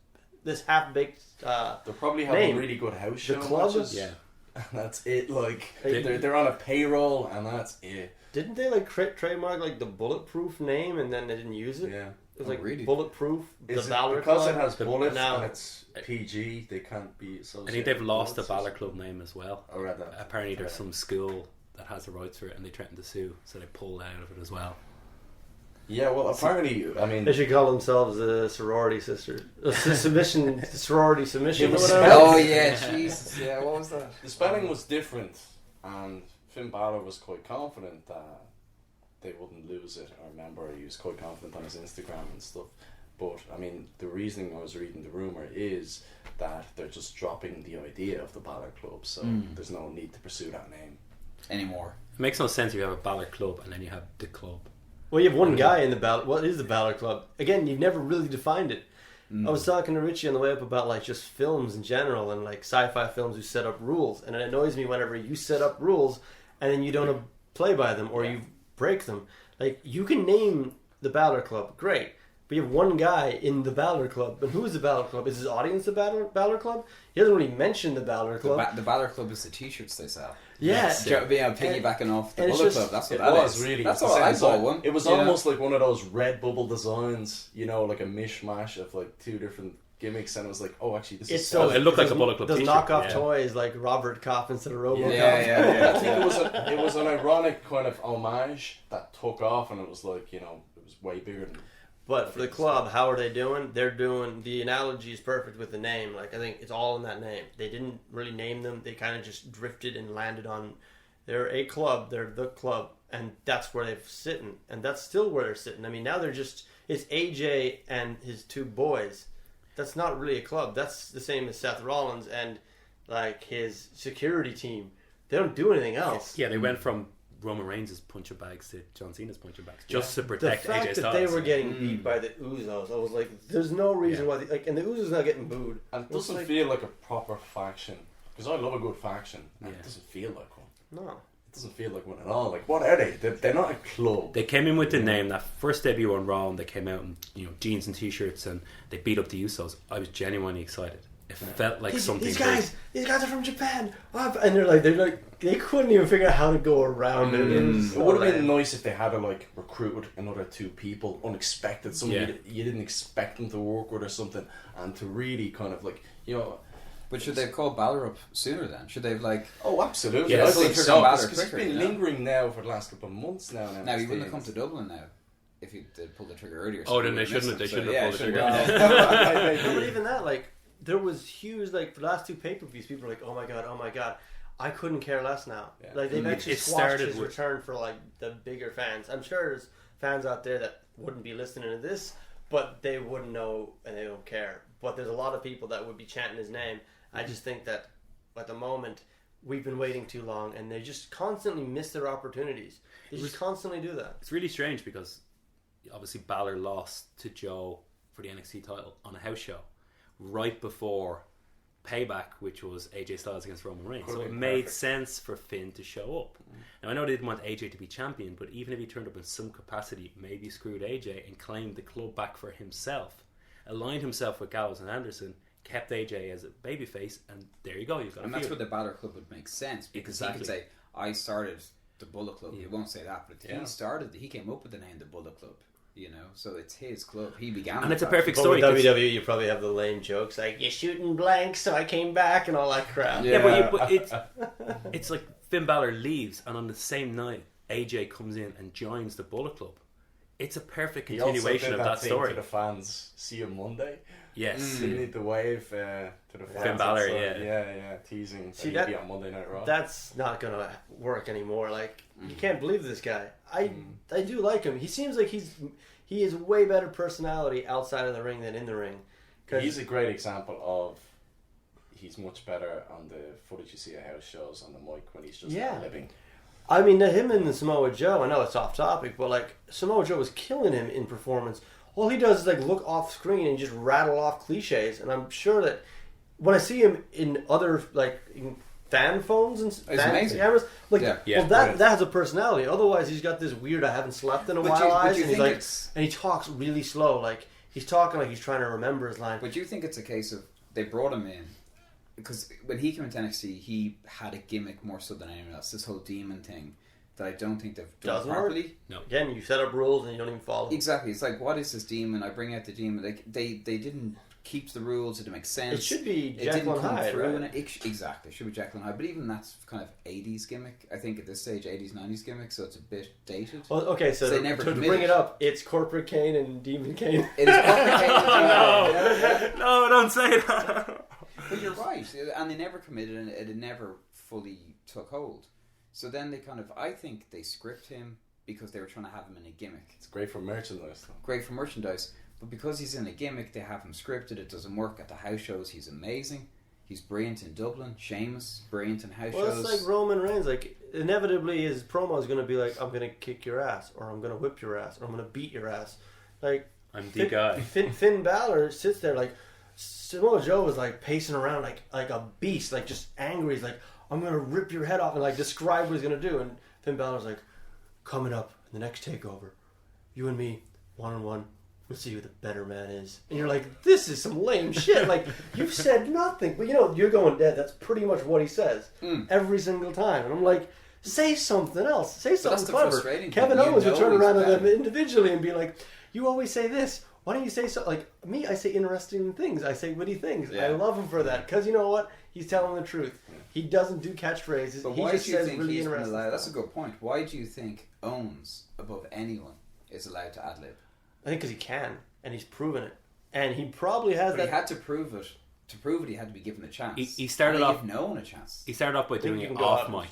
half-baked They'll probably have a really good house show club matches. Yeah. And that's it. Like, they're on a payroll, and that's it. Didn't they, like, trademark, like, the Bulletproof name, and then they didn't use it? Yeah. It was like really? Bulletproof, Is the it Balor because Club. it has bullets now and it's PG, they can't be associated. I think they've with lost the bullets? Balor Club name as well. I read that. Apparently there's some school that has the rights for it and they threatened to sue, so they pulled out of it as well. Yeah, well, apparently, I mean... They should call themselves a sorority sister. Sorority submission or was whatever. Oh yeah, Jesus. Yeah, what was that? The spelling was different, and Finn Balor was quite confident that they wouldn't lose it. I remember he was quite confident on his Instagram and stuff. But, I mean, the reasoning I was reading the rumour is that they're just dropping the idea of the Balor Club, so there's no need to pursue that name Anymore. It makes no sense if you have a Balor Club and then you have the club. Well, you have one guy in the Balor. What is the Balor Club? Again, you've never really defined it. I was talking to Richie on the way up about, like, just films in general and, like, sci-fi films who set up rules. And it annoys me whenever you set up rules and then you don't play by them or you break them. Like, you can name the Balor Club, great. But you have one guy in the Balor Club. And who is the Balor Club? Is his audience the Balor Club? He doesn't really mention the Balor Club. The Balor Club is the t-shirts they sell. Yeah. Piggybacking off the and it's Bullet just- Club. That's what It that was is. really. That's it's all the I same bought size. one. It was almost like one of those red bubble designs, like a mishmash of like two different gimmicks, and it was like, oh, actually, this It's is. so it looked like a those- Bullet Club Those t-shirt, knockoff yeah. toys like Robert Kopp instead of RoboCop. Yeah. I think it was an ironic kind of homage that took off, and it was like, it was way bigger than. But for the club, how are they doing? They're doing, the analogy is perfect with the name. Like, I think it's all in that name. They didn't really name them. They kind of just drifted and landed on, they're a club, they're the club. And that's where they've sitting. And that's still where they're sitting. I mean, now they're just, it's AJ and his two boys. That's not really a club. That's the same as Seth Rollins and, like, his security team. They don't do anything else. Yeah, they went from Roman Reigns' puncher bags to John Cena's puncher bags just to protect The fact AJ that Styles. they were getting beat by the Usos, I was like, there's no reason why, and the Usos not getting booed. And it It was doesn't like- feel like a proper faction, because I love a good faction, and it doesn't feel like one. No. It doesn't feel like one at all. Like, what are they? They're not a club. They came in with the name, that first debut on Raw, and they came out in jeans and t-shirts and they beat up the Usos. I was genuinely excited. It felt like something These big. guys are from Japan, and they're like, they couldn't even figure out how to go around it. It would have been nice if they had recruited another two people, unexpected, somebody you didn't expect them to work with or something, and to really kind of But should they have called Balor up sooner then? Should they have Oh, absolutely. Yeah, I I think think so. they're Balor Because it's quicker, been you know? lingering now for the last couple of months now. Now he wouldn't have come to Dublin now if they'd pulled the trigger earlier. Oh, then we they would shouldn't miss have. him. They shouldn't have pulled the yeah, trigger. No, but even that, like, there was huge, like, for the last two pay-per-views, people were like, oh my god, I couldn't care less now. Yeah. Like, they've actually It squashed started his with- return for, like, the bigger fans. I'm sure there's fans out there that wouldn't be listening to this, but they wouldn't know and they don't care. But there's a lot of people that would be chanting his name. I just think that at the moment, we've been waiting too long, and they just constantly miss their opportunities. They just constantly do that. It's really strange because obviously Balor lost to Joe for the NXT title on a house show right before Payback, which was AJ Styles against Roman Reigns. Could've So it been made perfect. sense for Finn to show up. Now I know they didn't want AJ to be champion, but even if he turned up in some capacity, maybe screwed AJ and claimed the club back for himself, aligned himself with Gallows and Anderson, kept AJ as a babyface, and there you go. You've got And a that's feud. where the Balor Club would make sense because he Exactly. could say, "I started the Bullet Club." He won't say that, but he came up with the name the Bullet Club. So it's his club. He began, And it's a that. perfect But story. with 'cause- WWE, you probably have the lame jokes like, you're shooting blanks, so I came back, and all that crap. Yeah. but it's like Finn Balor leaves, and on the same night, AJ comes in and joins the Bullet Club. it's a perfect He also continuation did of that thing story. to the fans. See you Monday. Yes. He need the wave to the fans. Finn Balor, yeah, teasing. See, that he'd be on Monday Night Raw. That's not gonna work anymore. Like you can't believe this guy. I do like him. He seems like he has way better personality outside of the ring than in the ring. He's a great example of. He's much better on the footage you see at house shows on the mic when he's just living. I mean, him and Samoa Joe, I know it's off topic, but like Samoa Joe was killing him in performance. All he does is like look off screen and just rattle off cliches, and I'm sure that when I see him in other like in fan phones and fan cameras, like well that has a personality. Otherwise, he's got this weird I haven't slept in a while eyes, and he's like, and he talks really slow, like he's talking like he's trying to remember his line. But do you think it's a case of they brought him in? Because when he came into NXT, he had a gimmick more so than anyone else. This whole demon thing that I don't think they've done properly. No. Again, you set up rules and you don't even follow them. Exactly. It's like, what is this demon? I bring out the demon. Like they didn't keep the rules. It didn't make sense. It should be Jekyll Jekyll and Hyde, right? Exactly. It should be Jekyll and Hyde. But even that's kind of 80s gimmick. I think at this stage, 80s, 90s gimmick. So it's a bit dated. Well, okay, so they never to bring it up, it's Corporate Kane and Demon Kane. It is Corporate Kane and Demon Kane. No, don't say that. But you're right, and they never committed, and it never fully took hold. So then they kind of, I think they script him because they were trying to have him in a gimmick. It's great for merchandise, though. Great for merchandise, but because he's in a gimmick, they have him scripted. It doesn't work at the house shows. He's amazing. He's brilliant in Dublin. Sheamus, brilliant in house shows. Well, it's like Roman Reigns. Like inevitably, his promo is going to be like, "I'm going to kick your ass," or "I'm going to whip your ass," or "I'm going to beat your ass." Like I'm the guy. Finn Balor sits there like. Samoa Joe was like pacing around like a beast, like just angry. He's like, I'm gonna rip your head off and like describe what he's gonna do. And Finn Balor's like, coming up in the next takeover, you and me, 1-on-1, we'll see who the better man is. And you're like, this is some lame shit. Like you've said nothing, but you know you're going dead. That's pretty much what he says every single time. And I'm like, say something else. Say something clever. Kevin Owens would turn around to them individually and be like, you always say this. Why don't you say so? Like me, I say interesting things. I say witty things. Yeah. I love him for that because you know what? He's telling the truth. He doesn't do catchphrases. But he why just do you says think really he's interesting allowed? stuff. That's a good point. Why do you think Owens, above anyone, is allowed to ad lib? I think because he can, and he's proven it, and he probably has. But that. He had to prove it. To prove it, he had to be given a chance. He started off give no one a chance. He started off by doing it off mic.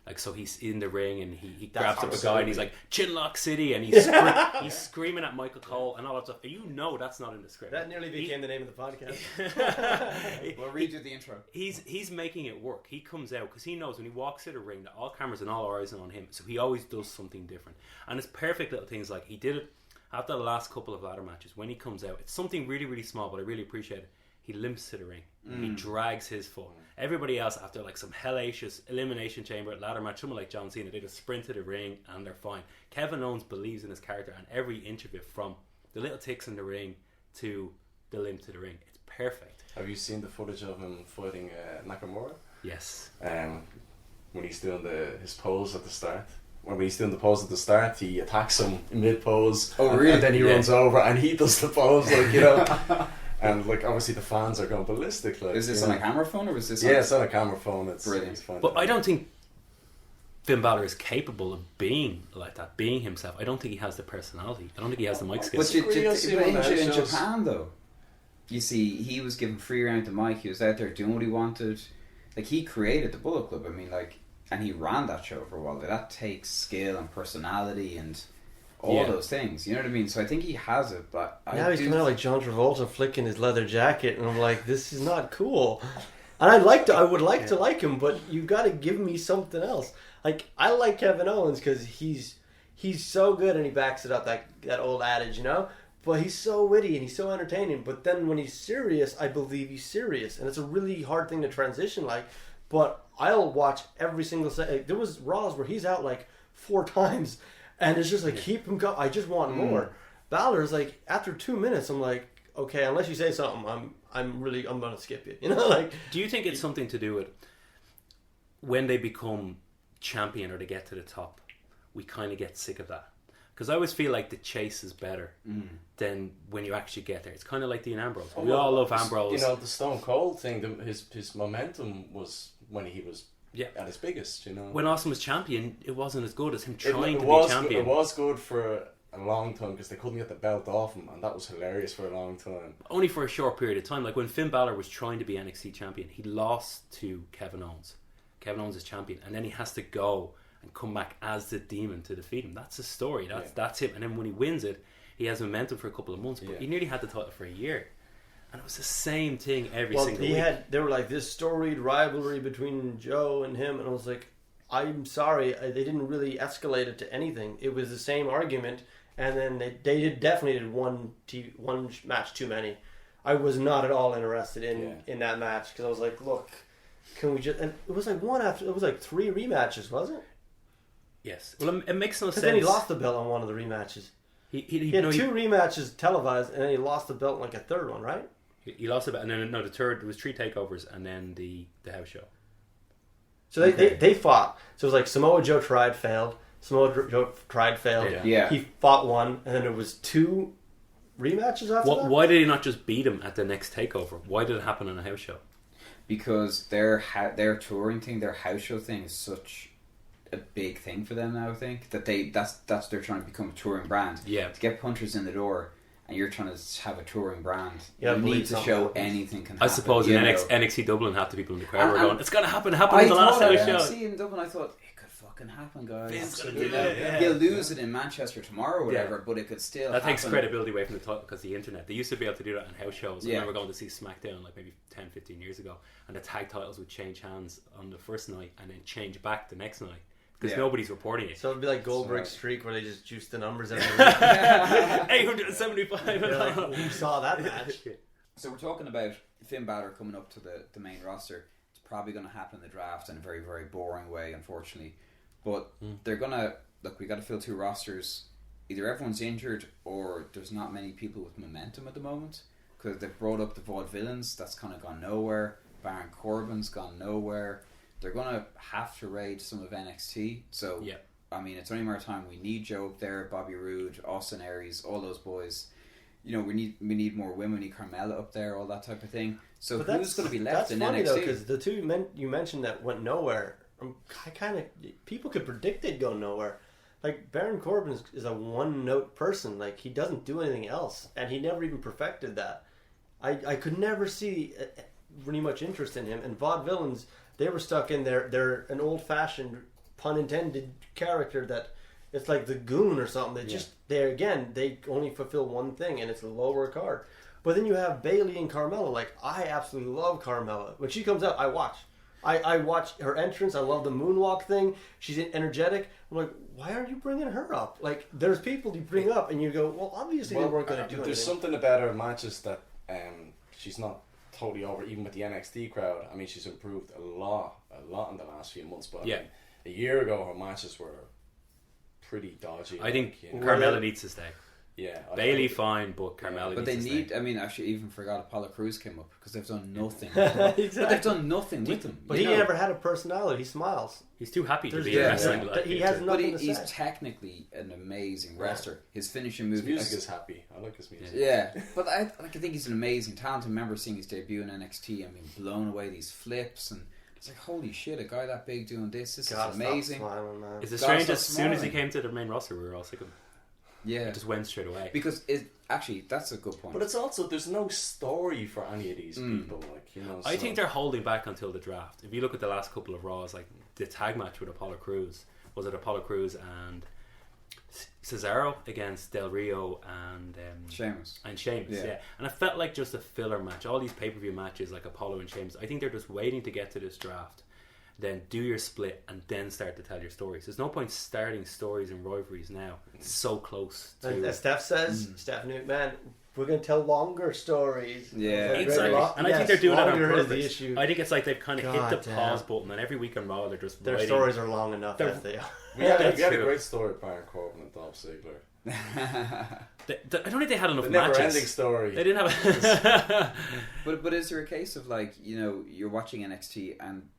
Like so, he's in the ring and he grabs up a guy and he's like Chinlock City and he's screaming at Michael Cole and all that stuff. You know that's not in the script. That nearly became the name of the podcast. We'll read you the intro. He's making it work. He comes out because he knows when he walks to the ring that all cameras and all eyes are on him. So he always does something different. And it's perfect little things like he did it after the last couple of ladder matches. When he comes out, it's something really really small, but I really appreciate it. He limps to the ring. He drags his foot. Everybody else, after like some hellacious elimination chamber ladder match, someone like John Cena, they just sprint to the ring and they're fine. Kevin Owens believes in his character and every inch of it, from the little ticks in the ring to the limp to the ring. It's perfect. Have you seen the footage of him fighting Nakamura? Yes. When he's doing his pose at the start. When he's doing the pose at the start, he attacks him mid pose. Oh, really? And then he runs over and he does the pose, like, you know. And like obviously the fans are going ballistic. Like, is this on a camera phone or is this? Yeah, it's on a camera phone. It's brilliant. But I don't think Finn Balor is capable of being like that, being himself. I don't think he has the personality. I don't think he has the mic skills. But in Japan though, you see, he was given free rein to mic. He was out there doing what he wanted. Like he created the Bullet Club. I mean, like, and he ran that show for a while. Like, that takes skill and personality and all those things, you know what I mean? So I think he has it, but now he's coming out like John Travolta flicking his leather jacket, and I'm like, this is not cool. And I would like to like him, but you got to give me something else. Like I like Kevin Owens because he's so good and he backs it up, that old adage, you know. But he's so witty and he's so entertaining. But then when he's serious, I believe he's serious, and it's a really hard thing to transition. Like, but I'll watch every single set. There was Raws where he's out like 4 times. And it's just like, keep him going. I just want more. Balor's like, after 2 minutes, I'm like, okay, unless you say something, I'm gonna skip you. You know, like. Do you think it's something to do with when they become champion or they get to the top? We kind of get sick of that because I always feel like the chase is better than when you actually get there. It's kind of like Dean Ambrose. We all love Ambrose. You know, the Stone Cold thing. His momentum was when he was. At his biggest, you know. When Austin was champion, it wasn't as good as him trying to be champion. It was good for a a long time because they couldn't get the belt off him, and that was hilarious for a long time. Only for a short period of time. Like when Finn Balor was trying to be NXT champion, he lost to Kevin Owens. Kevin Owens is champion, and then he has to go and come back as the Demon to defeat him. That's his story. That's him. And then when he wins it, he has momentum for a couple of months, but he nearly had the title for a year. And it was the same thing every single week. They were like this storied rivalry between Joe and him, and I was like, I'm sorry, they didn't really escalate it to anything. It was the same argument, and then they definitely did one match too many. I was not at all interested in that match because I was like, look, can we just? And it was like it was like 3 rematches, wasn't it? Yes. Well, it makes no sense. Because then he lost the belt on one of the rematches. He had 2 rematches televised, and then he lost the belt in like a third one, right? He lost the belt, and then the third, there was 3 takeovers, and then the house show. So they fought. So it was like Samoa Joe tried, failed. Samoa Joe tried, failed. Yeah. He fought one, and then there was 2 rematches after that? Why did he not just beat him at the next takeover? Why did it happen on a house show? Because their touring thing, their house show thing is such a big thing for them now. I think that that's they're trying to become a touring brand. Yeah. To get punchers in the door, and you're trying to have a touring brand. Yeah, you need to show anything can happen. I suppose in NXT Dublin, half the people in the crowd were going, "It's going to happen in the last house show." See in Dublin, I thought it could fucking happen, guys. You'll lose it in Manchester tomorrow or whatever, but it could still. That takes credibility away from the title because the internet. They used to be able to do that in house shows. I remember going to see SmackDown like maybe 10, 15 years ago, and the tag titles would change hands on the first night and then change back the next night. Because nobody's reporting it. So it'd be like Goldberg's streak where they just juice the numbers every week. 875. Like, we saw that match. So we're talking about Finn Balor coming up to the main roster. It's probably going to happen in the draft in a very, very boring way, unfortunately. But they're going to... Look, we got to fill 2 rosters. Either everyone's injured or there's not many people with momentum at the moment. Because they've brought up the Vaudevillains. That's kind of gone nowhere. Baron Corbin's gone nowhere. They're going to have to raid some of NXT. So, I mean, it's only a matter of time. We need Joe up there, Bobby Roode, Austin Aries, all those boys. You know, we need more women. We need Carmella up there, all that type of thing. So who's going to be left in NXT? That's funny, though, because the 2 you mentioned that went nowhere, people could predict they'd go nowhere. Like, Baron Corbin is a one-note person. Like, he doesn't do anything else. And he never even perfected that. I could never see really much interest in him. And Vaudevillains... They were stuck in they're an old-fashioned, pun intended, character that it's like the Goon or something. They only fulfill one thing, and it's a lower card. But then you have Bayley and Carmella. Like, I absolutely love Carmella. When she comes out, I watch. I watch her entrance. I love the moonwalk thing. She's energetic. I'm like, why are you bringing her up? Like, there's people you bring up, and you go, well, obviously they weren't going to do anything. There's something about her matches that she's not totally over, even with the NXT crowd. I mean, she's improved a lot in the last few months. But I mean, a year ago, her matches were pretty dodgy. I think Carmella needs to stay. Yeah, Bayley fine, but Carmella. But needs they to need. stay. I mean, I actually even forgot Apollo Crews came up because they've done nothing. But they've done nothing with him. But he never had a personality. He smiles. He's too happy to be wrestling. Like he has nothing to say. He's technically an amazing wrestler. His finishing move. His music is happy. I like his music. Yeah, but I think he's an amazing talent. I remember seeing his debut in NXT and being blown away. These flips and it's like, holy shit, a guy that big doing this is amazing. It's the strangest. As soon as he came to the main roster, we were all sick of him. Yeah, it just went straight away. Because actually, that's a good point. But it's also, there's no story for any of these people. Like, you know, I think they're holding back until the draft. If you look at the last couple of Raws, like the tag match with Apollo Crews, was it Apollo Crews and Cesaro against Del Rio and Sheamus. Yeah. And it felt like just a filler match. All these pay-per-view matches like Apollo and Sheamus, I think they're just waiting to get to this draft, then do your split and then start to tell your stories. There's no point starting stories and rivalries now. It's so close to... As Steph says, Stephanie McMahon, we're going to tell longer stories. Yeah, exactly. And I think they're doing it on purpose. The issue. I think it's like they've kind of hit the pause button, and every week on Raw they're just their stories are long enough as they are. We had a great story with Baron Corbin and Dolph Ziggler. I don't think they had enough the matches. Never-ending story. They didn't have. But is there a case of, like, you know, you're watching NXT and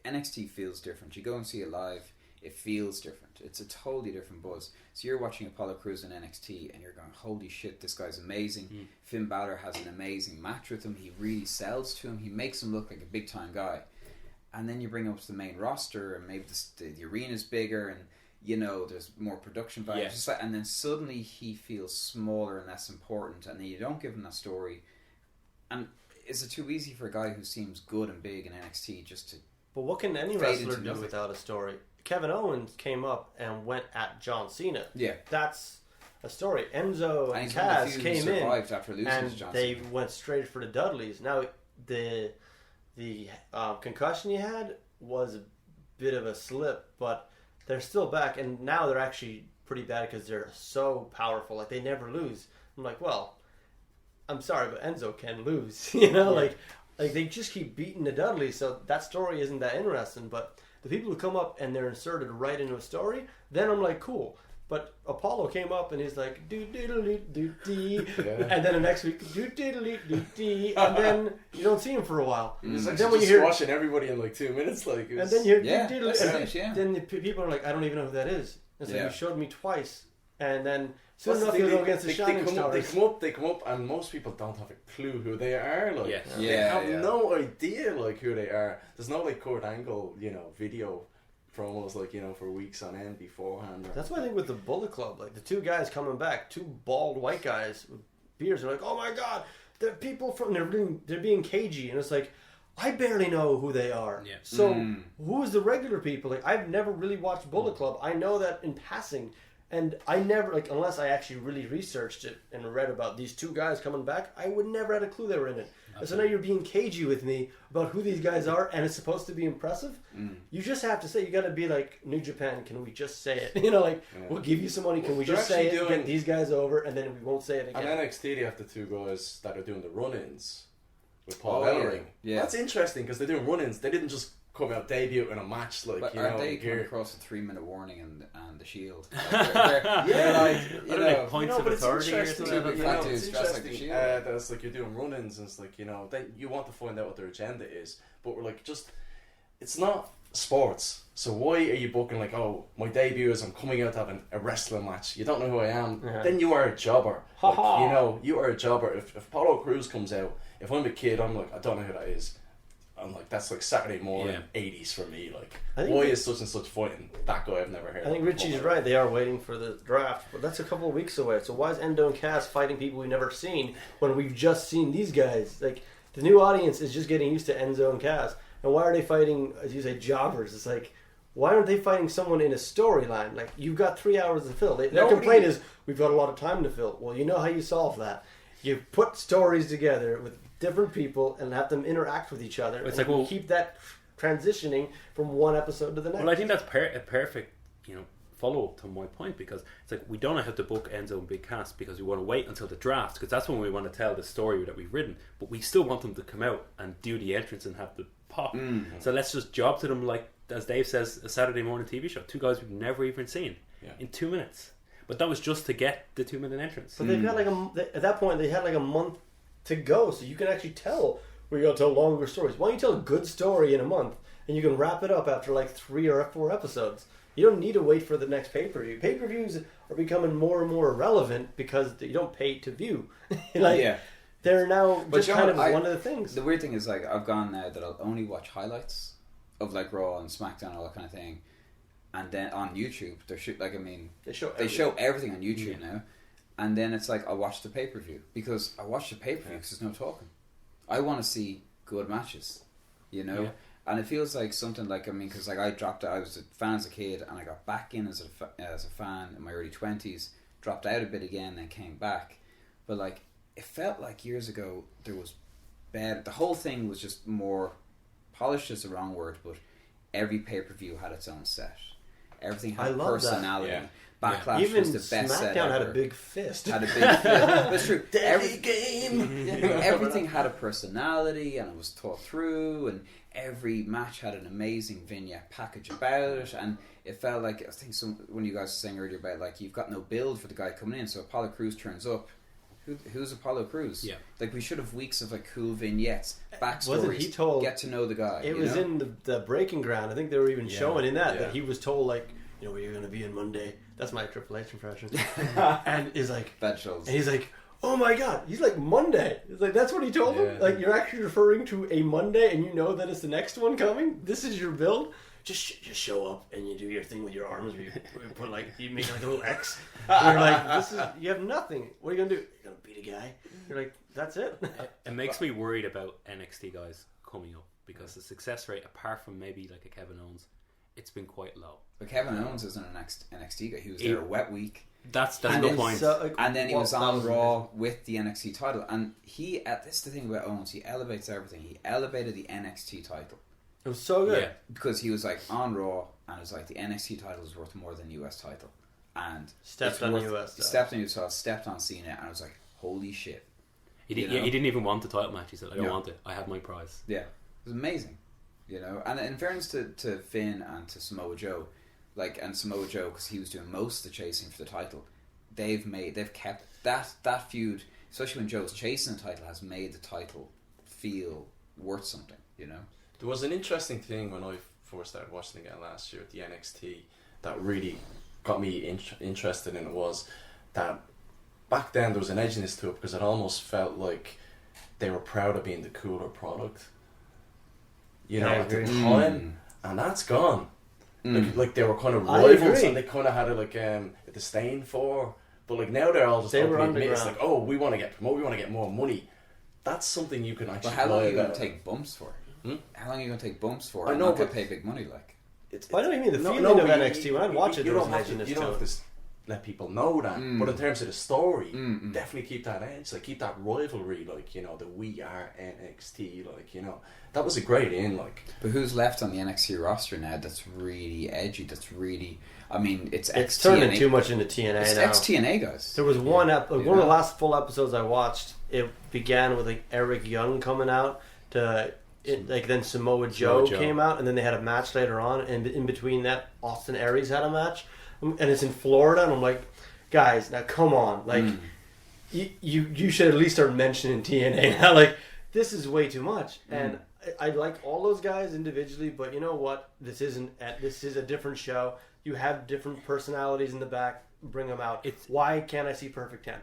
NXT feels different. You go and see it live, it feels different. It's a totally different buzz. So you're watching Apollo Crews in NXT and you're going, holy shit, this guy's amazing. Finn Balor has an amazing match with him. He really sells to him. He makes him look like a big time guy. And then you bring him up to the main roster and maybe the arena's bigger and you know, there's more production value. Yeah. Just like, and then suddenly he feels smaller and less important, and then you don't give him that story. And is it too easy for a guy who seems good and big in NXT just to? But what can any Fade wrestler into do nothing. without a story? Kevin Owens came up and went at John Cena. Yeah. That's a story. Enzo and he's one of the Kaz few who came in survived after losing and to John they Cena. went straight for the Dudleys. Now, the concussion he had was a bit of a slip, but they're still back, and now they're actually pretty bad because they're so powerful. Like, they never lose. I'm like, well, I'm sorry, but Enzo can lose. You know, like they just keep beating the Dudleys, so that story isn't that interesting. But the people who come up and they're inserted right into a story, then I'm like, cool. But Apollo came up and he's like, do diddly do dee, and then the next week, do diddly do dee, and then you don't see him for a while. He was And actually then when just you hear, squashing everybody in like 2 minutes. Like, it and was, then you hear Yeah, do diddly, that's and nice, yeah. then the people are like, I don't even know who that is. It's like, Yeah. you showed me twice, and then soon Plus, enough they- you'll go they- against the they Shining Stars. they come up, and most people don't have a clue who they are. Like, Yes. they Yeah, have yeah. no idea like who they are. There's no like Kurt Angle, you know, video promos like, you know, for weeks on end beforehand. Or, That's why I think with the Bullet Club, like the two guys coming back, two bald white guys with beards, are like, oh my god, they're people from they're being cagey, and it's like, I barely know who they are. Yeah. So who is the regular people? Like, I've never really watched Bullet Club. I know that in passing, and I never, like, unless I actually really researched it and read about these two guys coming back, I would never had a clue they were in it. And so now you're being cagey with me about who these guys are, and it's supposed to be impressive. You just have to say, you got to be like, New Japan, can we just say it? You know, like, we'll give you some money, can we They're just say it, actually get doing- these guys over, and then we won't say it and again. NXT, they have the two guys that are doing the run-ins with Paul Oh, Ellering. yeah. That's interesting because they're doing run-ins. They didn't just come out debut in a match like, But you aren't know, they coming here. across a 3-minute warning and the Shield? Like, they're like, you I don't know, know, points No, of but it's authority or interesting. something. Two big You fat know, dudes it's dressed like the interesting. Shield. That's like you're doing run-ins, and it's like, you know, then you want to find out what their agenda is. But we're like, just, it's not sports. So why are you booking like, oh, my debut is I'm coming out to have a wrestling match. You don't know who I am. Yeah. Then you are a jobber. Ha Like, ha. you know, you are a jobber. If Apollo Crews comes out, if I'm a kid, I'm like, I don't know who that is. I'm like, that's like Saturday morning, 80s for me. Like, I think why that- is such and such fighting that guy I've never heard I think of Richie's before? right. They are waiting for the draft, but that's a couple of weeks away. So why is Endo and Cass fighting people we've never seen when we've just seen these guys? Like, the new audience is just getting used to Enzo and Cass. And why are they fighting, as you say, jobbers? It's like, why aren't they fighting someone in a storyline? Like, you've got 3 hours to fill. Their Nobody- complaint is, we've got a lot of time to fill. Well, you know how you solve that. You put stories together with different people and have them interact with each other. It's and like, well, keep that transitioning from one episode to the next. Well, I think that's a perfect, follow up to my point, because it's like we don't know how to book Enzo and Big Cass because we want to wait until the draft, because that's when we want to tell the story that we've written, but we still want them to come out and do the entrance and have the pop. So let's just job to them, like as Dave says, a Saturday morning TV show. Two guys we've never even seen in 2 minutes, but that was just to get the 2 minute entrance. But they've got like at that point they had like a month to go, so you can actually tell. We got to tell longer stories. Why don't you tell a good story in a month, and you can wrap it up after like 3 or 4 episodes? You don't need to wait for the next pay-per-view. Pay-per-views are becoming more and more irrelevant because you don't pay to view. They're now But just you know kind of what, one of the things. The weird thing is, like, I've gone now that I'll only watch highlights of like Raw and SmackDown, all that kind of thing, and then on YouTube they show everything on YouTube now, and then it's like I'll watch the pay-per-view because I watch the pay-per-view because there's no talking. I want to see good matches, and it feels like something like, because like I dropped out, I was a fan as a kid, and I got back in as a fan in my early 20s, dropped out a bit again, and came back, but like it felt like years ago there was better. The whole thing was just more polished is the wrong word, but every pay-per-view had its own set. Everything had personality. Yeah. Backlash Even was the best set SmackDown ever. had a big fist. Had a big fist. That's true. game. Everything had a personality, and it was thought through, and every match had an amazing vignette package about it, and it felt like, I think one of you guys was saying earlier about, like, you've got no build for the guy coming in, so Apollo Crews turns up. Who's Apollo Crews? Yeah. Like, we should have weeks of like cool vignettes, backstories, Wasn't he told- get to know the guy. It was in the Breaking Ground. I think they were even showing in that Yeah. he was told, like, where you're going to be on Monday. That's my Triple H impression. And is like, Bad shows. and he's like, oh my god, he's like, Monday. It's like, that's what he told him? Yeah. Like, you're actually referring to a Monday and you know that it's the next one coming? This is your build? just show up and you do your thing with your arms. Where you put like you make like a little X. And you're like, you have nothing. What are you gonna do? You're gonna beat a guy. You're like, that's it. It makes me worried about NXT guys coming up because the success rate, apart from maybe like a Kevin Owens, it's been quite low. But Kevin Owens isn't an NXT guy. He was there a wet week. That's a good point. And then he was on Raw with the NXT title. And this is the thing about Owens. He elevates everything. He elevated the NXT title. It was so good. Yeah. Because he was like on Raw and it was like the NXT title is worth more than the US title. And Stepped on the US. Stepped on Cena, and I was like, holy shit. He didn't even want the title match. He said, I don't want it. I have my prize. Yeah. It was amazing. You know, and in fairness to Finn and to Samoa Joe, because he was doing most of the chasing for the title, they've kept that feud, especially when Joe's chasing the title, has made the title feel worth something, you know. There was an interesting thing when I first started watching again last year at the NXT that really got me interested in it, was that back then there was an edginess to it because it almost felt like they were proud of being the cooler product, you know, at the time, and that's gone. Like they were kind of rivals and they kind of had a disdain for, but like now they're all just it's like, oh, we want to get promoted, we want to get more money. That's something you can actually. But how long are you going to take bumps for? How long are you going to take bumps for? I know, but pay big money like. I know what you mean. The feeling of NXT when I watch it, there was an edginess you don't have to let people know that, but in terms of the story, definitely keep that edge, like keep that rivalry, like, you know, the we are NXT, like, you know, that was a great in, like. But who's left on the NXT roster now that's really edgy, that's really, I mean, it's turning too much into TNA now. It's ex-TNA guys. There was one of the last full episodes I watched, it began with like Eric Young coming out to then Samoa Joe came out, and then they had a match later on, and in between that Austin Aries had a match, and it's in Florida, and I'm like, guys, now come on, like you should at least start mentioning TNA now. Like, this is way too much. And I like all those guys individually, but you know what, this is a different show. You have different personalities in the back, bring them out. Why can't I see Perfect 10?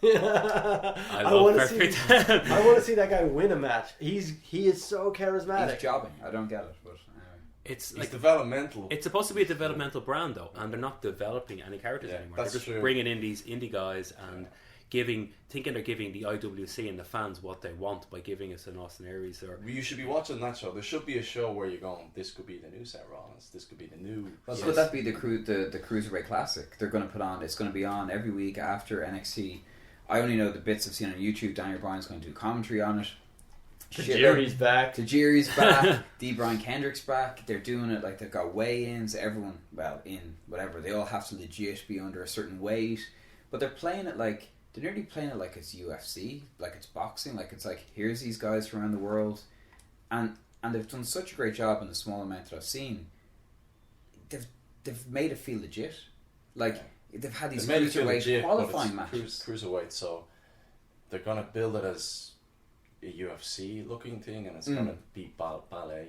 I want to see that guy win a match. He is so charismatic. He's jobbing. I don't get it, but it's like developmental. It's supposed to be a developmental brand though, and they're not developing any characters anymore. They're just bringing in these indie guys and thinking they're giving the IWC and the fans what they want by giving us an Austin Aries. Or you should be watching that show. There should be a show where you're going, this could be the new Seth Rollins, this could be the new. Would that be the Cruiserweight Classic? They're going to put on. It's going to be on every week after NXT. I only know the bits I've seen on YouTube. Daniel Bryan's going to do commentary on it. Tajiri's back. D. Brian Kendrick's back. They're doing it like they've got weigh-ins. Everyone, they all have to legit be under a certain weight. But they're playing it like. They're nearly playing it like it's UFC, like it's boxing, like it's like, here's these guys from around the world. And they've done such a great job in the small amount that I've seen. They've made it feel legit. Like, they've had these cruiserweight qualifying matches. Cruiserweight, so they're going to build it as a UFC looking thing, and it's going to be ballet.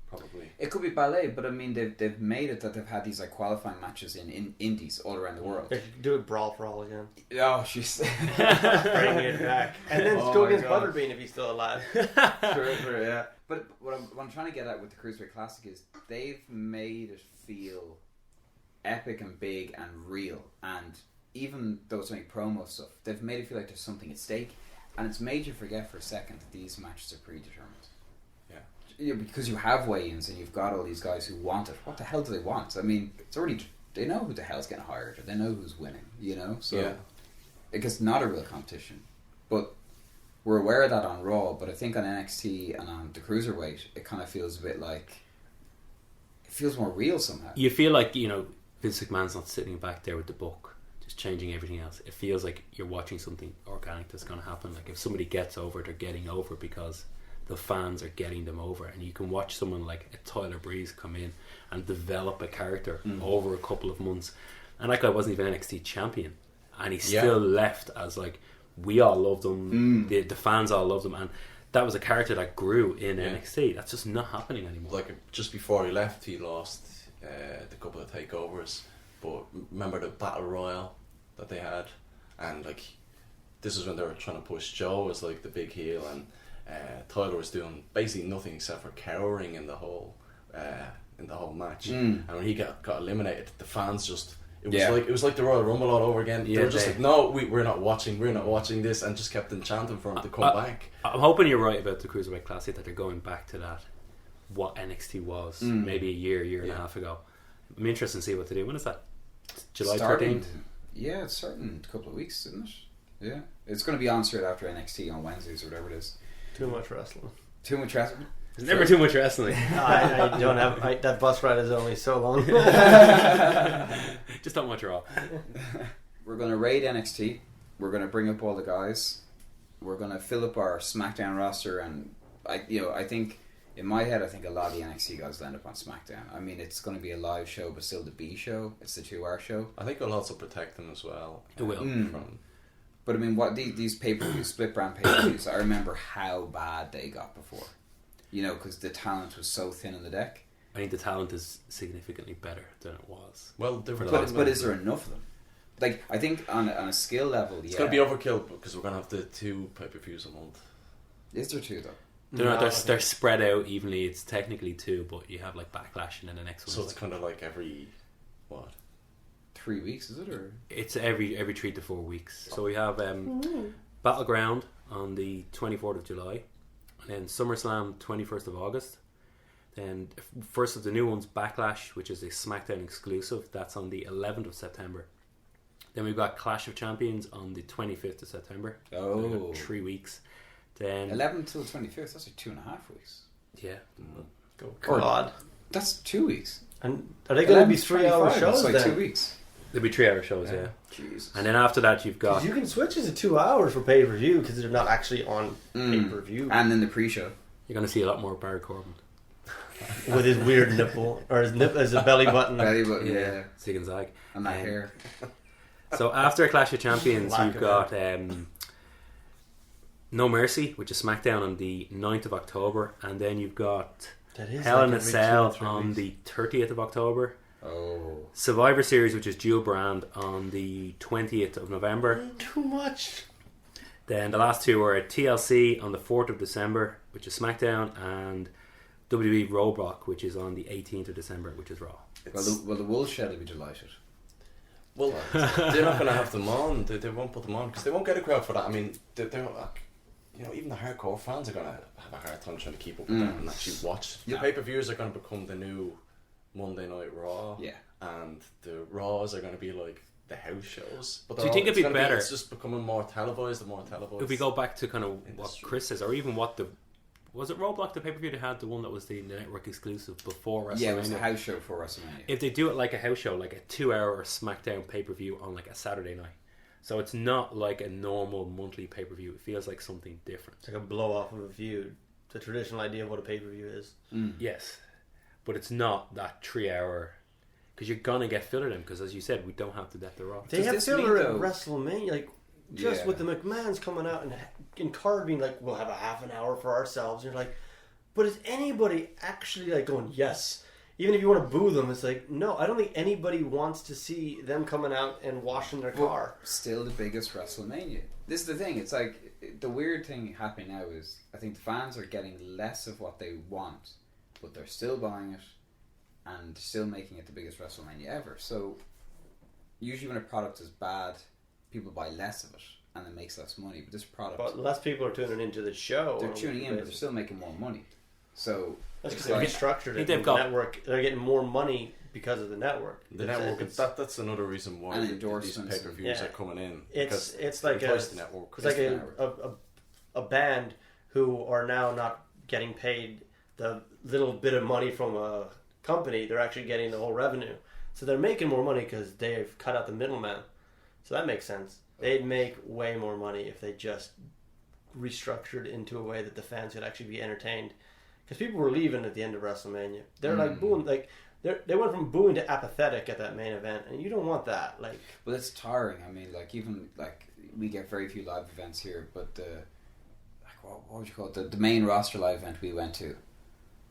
Probably. It could be ballet, but I mean they've made it that they've had these like qualifying matches in indies all around the world. They could do it brawl for all again. Oh, she's bring it back, and then go against Butterbean if he's still alive. True, yeah. But what I'm trying to get at with the Cruiserweight Classic is they've made it feel epic and big and real, and even though it's only promo stuff, they've made it feel like there's something at stake, and it's made you forget for a second that these matches are predetermined. Yeah, because you have weigh-ins and you've got all these guys who want it. What the hell do they want? I mean, they know who the hell's getting hired, or they know who's winning, you know? So it's not a real competition. But we're aware of that on Raw, but I think on NXT and on the Cruiserweight, it kind of feels a bit like, it feels more real somehow. You feel like, you know, Vince McMahon's not sitting back there with the book, just changing everything else. It feels like you're watching something organic that's going to happen. Like if somebody gets over, they're getting over because the fans are getting them over, and you can watch someone like a Tyler Breeze come in and develop a character over a couple of months. And that guy wasn't even NXT champion, and he still left as like, we all loved him, the fans all loved him, and that was a character that grew in NXT. That's just not happening anymore. Like just before he left, he lost the couple of takeovers, but remember the battle royal that they had, and like this is when they were trying to push Joe as like the big heel, and Tyler was doing basically nothing except for cowering in the whole in the whole match. And when he got eliminated, the fans just it was like the Royal Rumble all over again. They were just like, no, we're not watching this, and just kept enchanting for him to come back. I'm hoping you're right about the Cruiserweight Classic, that they're going back to that, what NXT was maybe a year and a half ago. I'm interested to see what they do. When is that? July 13th? Yeah, it's starting a couple of weeks, isn't it? Yeah. It's going to be on straight after NXT on Wednesdays or whatever it is. Too much wrestling. Too much wrestling? There's never too much wrestling. I don't have... that bus ride is only so long. Just don't watch Raw. We're going to raid NXT. We're going to bring up all the guys. We're going to fill up our SmackDown roster, and I think... In my head, I think a lot of the NXT guys will end up on SmackDown. I mean, it's going to be a live show, but still the B show. It's the 2-hour show. I think it'll also protect them as well. It will. But I mean, what these pay-per-views, split brand pay-per-views, I remember how bad they got before. You know, because the talent was so thin on the deck. I think the talent is significantly better than it was. Well, but is there enough of them? Like, I think on a skill level, it's going to be overkill because we're going to have the 2 pay-per-views a month. Is there 2 though? They're spread out evenly. It's technically 2, but you have like Backlash and then the next one. So it's kind of like every 3 weeks, is it? Or it's every 3 to 4 weeks. So we have Battleground on the 24th of July, and then SummerSlam 21st of August. Then first of the new ones, Backlash, which is a SmackDown exclusive. That's on the 11th of September. Then we've got Clash of Champions on the 25th of September. Oh, we've got 3 weeks. Then 11th till 25th. That's like 2.5 weeks. Yeah. God. That's 2 weeks. And are they going to be 3-hour shows? That's like then? 2 weeks. There'll be 3-hour shows, yeah. Jesus. And then after that, you've got... You can switch it to 2 hours for pay-per-view because they're not actually on pay-per-view. And then the pre-show. You're going to see a lot more Barry Corbin. With his weird nipple. Or his belly button. Belly button, yeah. Zig and Zag. And that hair. So after Clash of Champions, you've got No Mercy, which is SmackDown on the 9th of October. And then you've got Hell in a Cell on the 30th of October. Oh. Survivor Series, which is dual brand, on the 20th of November. Too much. Then the last 2 were TLC on the 4th of December, which is SmackDown, and WWE Roadblock, which is on the 18th of December, which is Raw. Well, the Woolshed will be delighted. Well, they're not going to have them on. They won't put them on because they won't get a crowd for that. I mean, they're like, even the hardcore fans are going to have a hard time trying to keep up with that and actually watch. The pay-per-views are going to become the new Monday Night Raw. Yeah. And the Raws are going to be like the house shows. But do you think it'd be better? It's just becoming more televised and more televised. If we go back to kind of what Chris says, or even what was it Roadblock, the pay-per-view that had the one that was the network exclusive before WrestleMania? Yeah, it was a house show for WrestleMania. If they do it like a house show, like a 2-hour SmackDown pay-per-view on like a Saturday night. So it's not like a normal monthly pay-per-view. It feels like something different. It's like a blow-off of a feud. The traditional idea of what a pay-per-view is. Yes. But it's not that 3-hour... Because you're going to get filler in, because as you said, we don't have the depth of Raw. They have filler at WrestleMania, like... Just with the McMahons coming out and Card being like, we'll have a half an hour for ourselves. And you're like, but is anybody actually like going, yes? Even if you want to boo them, it's like, no, I don't think anybody wants to see them coming out and washing their car. Still the biggest WrestleMania. This is the thing. It's like, the weird thing happening now is, I think the fans are getting less of what they want, but they're still buying it and still making it the biggest WrestleMania ever. So, usually when a product is bad, people buy less of it and it makes less money. But this product, but less people are tuning into the show. They're tuning in, but they're still making more money. So that's because they've restructured it. The network, they're getting more money because of the network. The network. That's another reason why these pay-per-views are coming in. It's like the network. It's like a band who are now not getting paid the little bit of money from a company. They're actually getting the whole revenue. So they're making more money because they've cut out the middleman. So that makes sense. They'd make way more money if they just restructured into a way that the fans could actually be entertained. Because people were leaving at the end of WrestleMania. They're like booing, like they went from booing to apathetic at that main event, and you don't want that. Like, well, it's tiring. I mean, like even like we get very few live events here, but what would you call it? The main roster live event we went to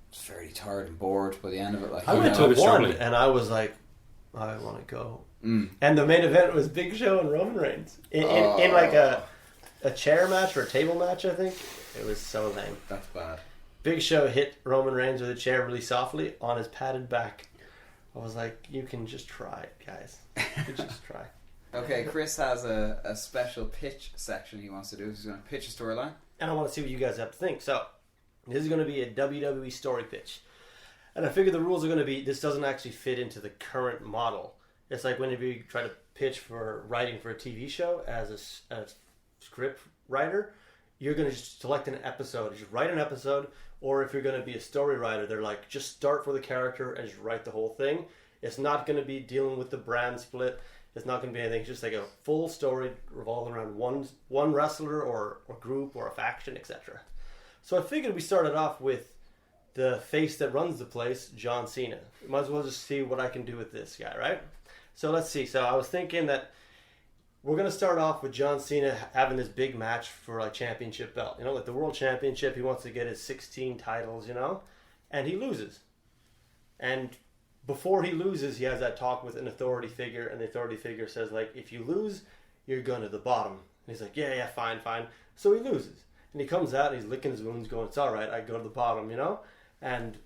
was fairly tired and bored by the end of it. Like I went to one, and I was like, I want to go. And the main event was Big Show and Roman Reigns in like a chair match or a table match. I think it was so lame. That's bad. Big Show hit Roman Reigns with a chair really softly on his padded back. I was like, you can just try it, guys. You can just try. Okay, Chris has a special pitch section he wants to do. He's going to pitch a storyline. And I want to see what you guys have to think. So, this is going to be a WWE story pitch. And I figure the rules are going to be, this doesn't actually fit into the current model. It's like whenever you try to pitch for writing for a TV show as a script writer, you're going to just select an episode. Just write an episode. Or if you're going to be a story writer, they're like, just start for the character and just write the whole thing. It's not going to be dealing with the brand split. It's not going to be anything. It's just like a full story revolving around one wrestler or group or a faction, etc. So I figured we started off with the face that runs the place, John Cena. Might as well just see what I can do with this guy, right? So let's see. So I was thinking that we're going to start off with John Cena having this big match for a championship belt. You know, like the world championship, he wants to get his 16 titles, you know, and he loses. And before he loses, he has that talk with an authority figure, and the authority figure says, like, if you lose, you're going to the bottom. And he's like, yeah, fine. So he loses. And he comes out, and he's licking his wounds, going, it's all right, I go to the bottom, you know? And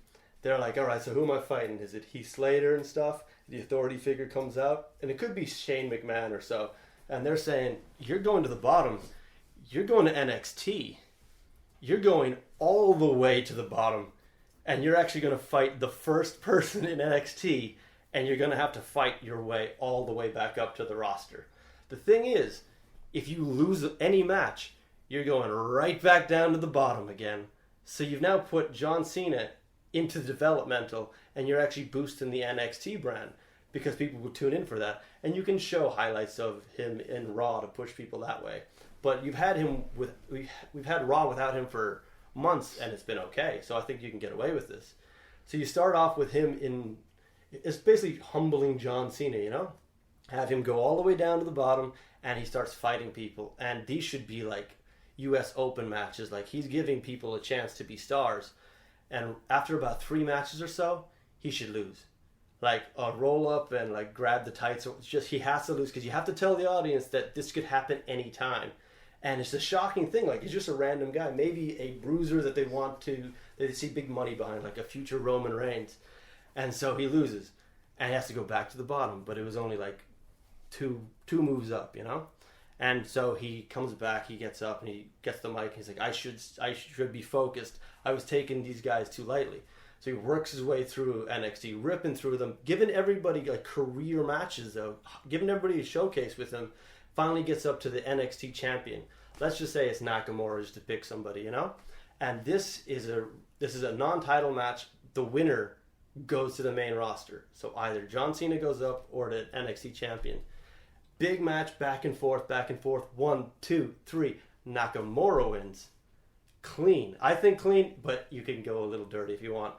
they're like, all right, so who am I fighting? Is it Heath Slater and stuff? The authority figure comes out, and it could be Shane McMahon or so. And they're saying, you're going to the bottom. You're going to NXT. You're going all the way to the bottom. And you're actually going to fight the first person in NXT. And you're going to have to fight your way all the way back up to the roster. The thing is, if you lose any match, you're going right back down to the bottom again. So you've now put John Cena into the developmental. And you're actually boosting the NXT brand. Because people will tune in for that. And you can show highlights of him in Raw to push people that way. But we've had Raw without him for months, and it's been okay. So I think you can get away with this. So you start off with him it's basically humbling John Cena, you know? Have him go all the way down to the bottom, and he starts fighting people. And these should be like US Open matches. Like, he's giving people a chance to be stars. And after about 3 matches or so, he should lose. Like a roll up and like grab the tights. It's just he has to lose because you have to tell the audience that this could happen anytime. And it's a shocking thing. Like, he's just a random guy, maybe a bruiser that they see big money behind, like a future Roman Reigns. And so he loses, and he has to go back to the bottom. But it was only like two moves up, you know. And so he comes back, he gets up, and he gets the mic. And he's like, I should be focused. I was taking these guys too lightly. So he works his way through NXT, ripping through them, giving everybody like career matches, though, giving everybody a showcase with him. Finally gets up to the NXT champion. Let's just say it's Nakamura, just to pick somebody, you know. And this is a non-title match. The winner goes to the main roster. So either John Cena goes up or the NXT champion. Big match, back and forth. 1, 2, 3. Nakamura wins. Clean. I think clean, but you can go a little dirty if you want.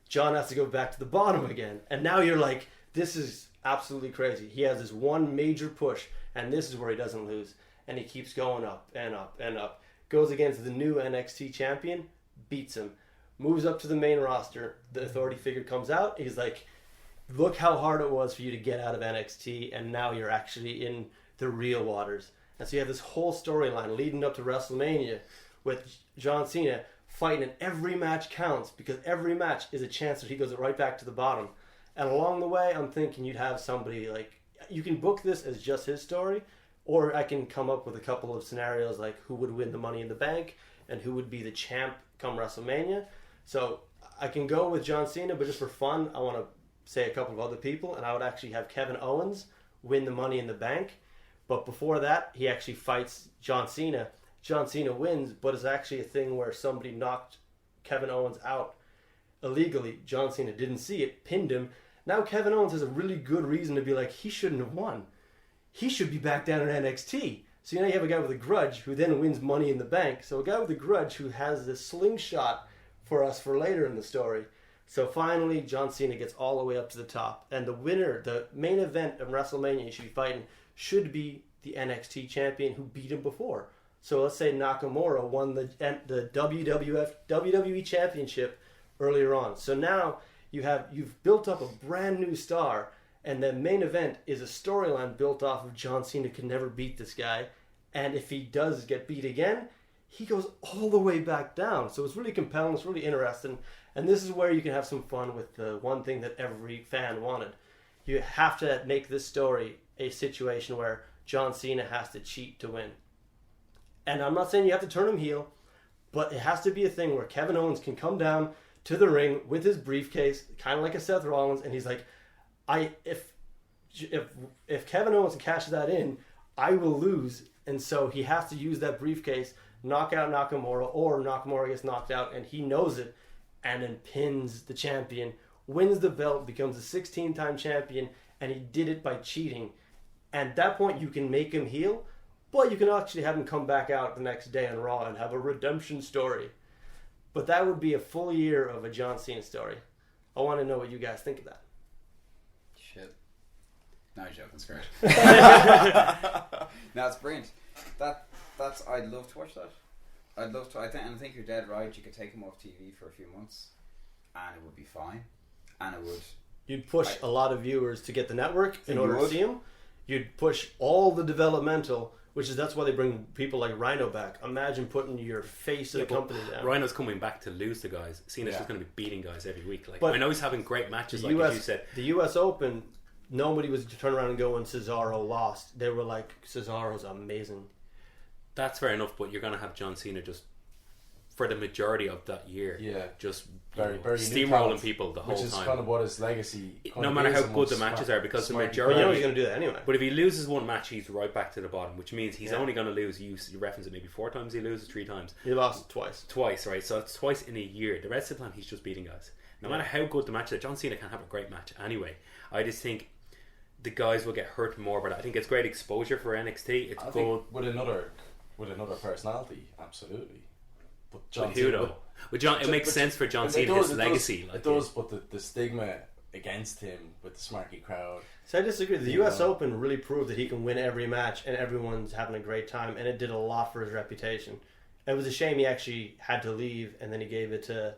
John has to go back to the bottom again. And now you're like, this is absolutely crazy. He has this one major push, and this is where he doesn't lose. And he keeps going up and up and up. Goes against the new NXT champion, beats him. Moves up to the main roster. The authority figure comes out. He's like, look how hard it was for you to get out of NXT, and now you're actually in the real waters. And so you have this whole storyline leading up to WrestleMania with John Cena fighting, and every match counts because every match is a chance that he goes right back to the bottom. And along the way, I'm thinking you'd have somebody like, you can book this as just his story, or I can come up with a couple of scenarios like who would win the Money in the Bank and who would be the champ come WrestleMania. So I can go with John Cena, but just for fun, I want to say a couple of other people, and I would actually have Kevin Owens win the Money in the Bank. But before that, he actually fights John Cena. John Cena wins, but it's actually a thing where somebody knocked Kevin Owens out illegally. John Cena didn't see it, pinned him. Now Kevin Owens has a really good reason to be like, he shouldn't have won. He should be back down in NXT. So now you have a guy with a grudge who then wins Money in the Bank. So a guy with a grudge who has this slingshot for us for later in the story. So finally, John Cena gets all the way up to the top. And the winner, the main event of WrestleMania he should be fighting, should be the NXT champion who beat him before. So let's say Nakamura won the WWE Championship earlier on. So now you've built up a brand new star, and the main event is a storyline built off of John Cena could never beat this guy. And if he does get beat again, he goes all the way back down. So it's really compelling. It's really interesting. And this is where you can have some fun with the one thing that every fan wanted. You have to make this story a situation where John Cena has to cheat to win. And I'm not saying you have to turn him heel, but it has to be a thing where Kevin Owens can come down to the ring with his briefcase, kind of like a Seth Rollins, and he's like, if Kevin Owens cashes that in, I will lose. And so he has to use that briefcase, knock out Nakamura, or Nakamura gets knocked out, and he knows it, and then pins the champion, wins the belt, becomes a 16-time champion, and he did it by cheating. And at that point, you can make him heel, but you can actually have him come back out the next day on Raw and have a redemption story. But that would be a full year of a John Cena story. I want to know what you guys think of that. Shit. No, you're joking. It's great. No, it's brilliant. That's. I'd love to watch that. I'd love to. I think you're dead right. You could take him off TV for a few months, and it would be fine. And it would. You'd push a lot of viewers to get the network in order to see him. You'd push all the developmental, that's why they bring people like Rhino back. Imagine putting your face of the company down. Rhino's coming back to lose to guys. Cena's just going to be beating guys every week. But I know he's having great matches, like as you said. The US Open, nobody was to turn around and go when Cesaro lost. They were like, Cesaro's amazing. That's fair enough, but you're going to have John Cena just for the majority of that year, just very steamrolling people the whole time. Which is kind of what his legacy. No matter how good the matches are, because the majority. But you know he's going to do that anyway. But if he loses one match, he's right back to the bottom, which means he's only going to lose. You reference it maybe 4 times. He loses 3 times. He lost twice. Twice, right? So it's twice in a year. The rest of the time, he's just beating guys. No matter how good the match is, John Cena can have a great match anyway. I just think the guys will get hurt more by that. I think it's great exposure for NXT. It's good with another personality, absolutely. But John Cena, though? With John, it makes sense for John Cena, his legacy. It does, but the stigma against him with the smarky crowd. So I disagree. The US Open really proved that he can win every match and everyone's having a great time, and it did a lot for his reputation. It was a shame he actually had to leave, and then he gave it to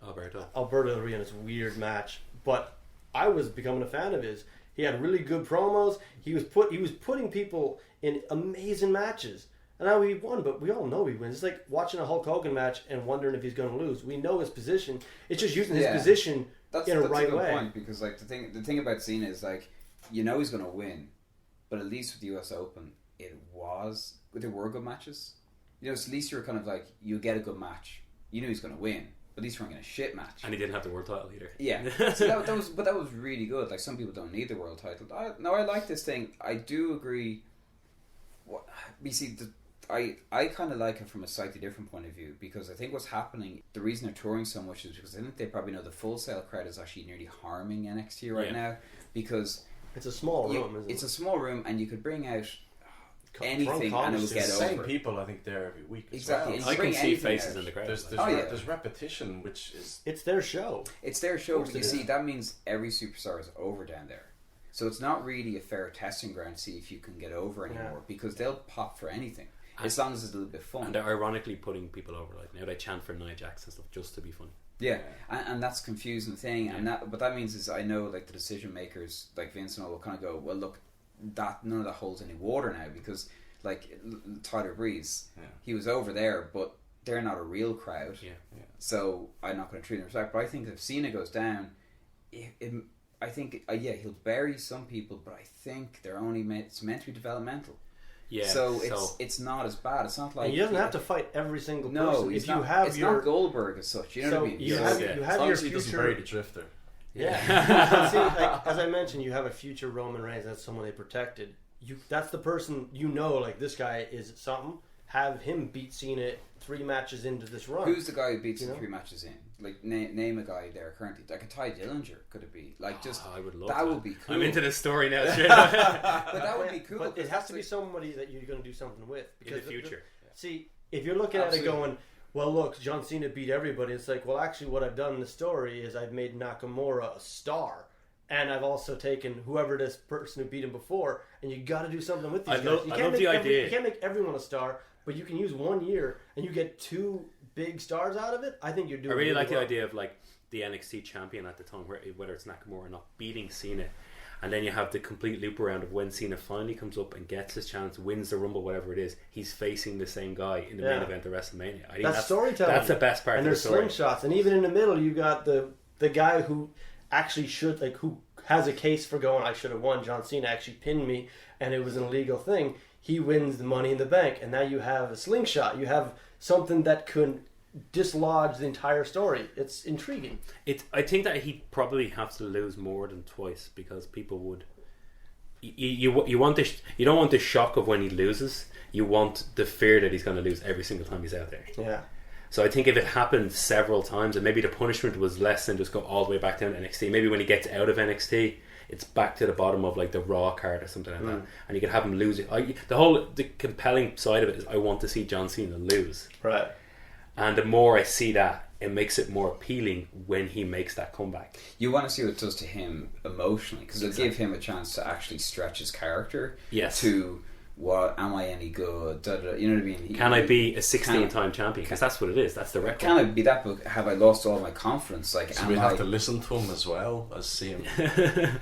Alberto Del Rio in this weird match. But I was becoming a fan of his. He had really good promos. He was putting people in amazing matches. And now he won, but we all know he wins. It's like watching a Hulk Hogan match and wondering if he's going to lose. We know his position. It's just using his position in a right way. That's a good point, because like the thing about Cena is like, you know he's going to win, but at least with the US Open, there were good matches. You know, so at least you're kind of like, you get a good match. You knew he's going to win, but at least you weren't getting a shit match. And he didn't have the world title either. Yeah, so that was really good. Like, some people don't need the world title. I like this thing. I do agree. You see, I kind of like it from a slightly different point of view, because I think what's happening, the reason they're touring so much is because I think they probably know the Full Sail crowd is actually nearly harming NXT right now, because it's a small room, isn't it? It's a small room, and you could bring out anything and it would get over. The same people, I think, there every week. Exactly. Well. I can see faces in the crowd. There's repetition, which is... It's their show. It's their show, but you see, that means every superstar is over down there. So it's not really a fair testing ground to see if you can get over anymore, because they'll pop for anything. As long as it's a little bit fun. And they're ironically putting people over. Like, now they chant for Nia Jax and stuff just to be funny. Yeah, and that's a confusing thing. And what that means is, I know, like, the decision makers, like Vince and all, will kind of go, well, look, none of that holds any water now, because, like, Tyler Breeze, he was over there, but they're not a real crowd. So I'm not going to treat them respect. But I think if Cena goes down, I think he'll bury some people, but I think they're only it's meant to be developmental. Yeah, so it's not as bad. It's not like, and he doesn't have to fight every single person. No, it's not Goldberg as such. You know what I mean? You have your future. Doesn't bury the drifter. Yeah. See, like, as I mentioned, you have a future Roman Reigns. That's someone they protected. That's the person like, this guy is something. Have him beat Cena 3 matches into this run. Who's the guy who beats him 3 matches in? Like, name a guy there currently. Like a Ty Dillinger, could it be? Like, just I would love that. Would be cool. I'm into this story now. But that would be cool. But it has to be somebody that you're going to do something with, because in the future. See, if you're looking at it going, well, look, John Cena beat everybody. It's like, well, actually, what I've done in the story is I've made Nakamura a star. And I've also taken whoever this person who beat him before, and you got to do something with these guys. I love the idea. You can't make everyone a star, but you can use 1 year and you get 2 big stars out of it. I think you're doing. I really like the idea of, like, the NXT champion at the time, whether it's Nakamura or not, beating Cena, And then you have the complete loop around of when Cena finally comes up and gets his chance, wins the Rumble, whatever it is, he's facing the same guy in the main event of WrestleMania. I think that's storytelling. That's the best part and of the story. And there's slingshots. And even in the middle, you got the guy who actually should, like, who has a case for going, I should have won. John Cena actually pinned me, and it was an illegal thing. He wins the Money in the Bank, and now you have a slingshot. You have something that could dislodge the entire story. It's intriguing. I think that he'd probably have to lose more than twice because people would. You want this. You don't want the shock of when he loses. You want the fear that he's going to lose every single time he's out there. Yeah. So I think if it happened several times, and maybe the punishment was less than just go all the way back down to NXT. Maybe when he gets out of NXT, it's back to the bottom of like the Raw card or something like that, and you could have him lose it. The compelling side of it is I want to see John Cena lose. Right. And the more I see that, it makes it more appealing when he makes that comeback. You want to see what it does to him emotionally, because it'll give him a chance to actually stretch his character. Yes. To what am I any good? Da, da, you know what I mean? Can I be a 16-time champion? Because that's what it is. That's the record. Can I be that? But have I lost all my confidence? Like, So we have to listen to him as well as see him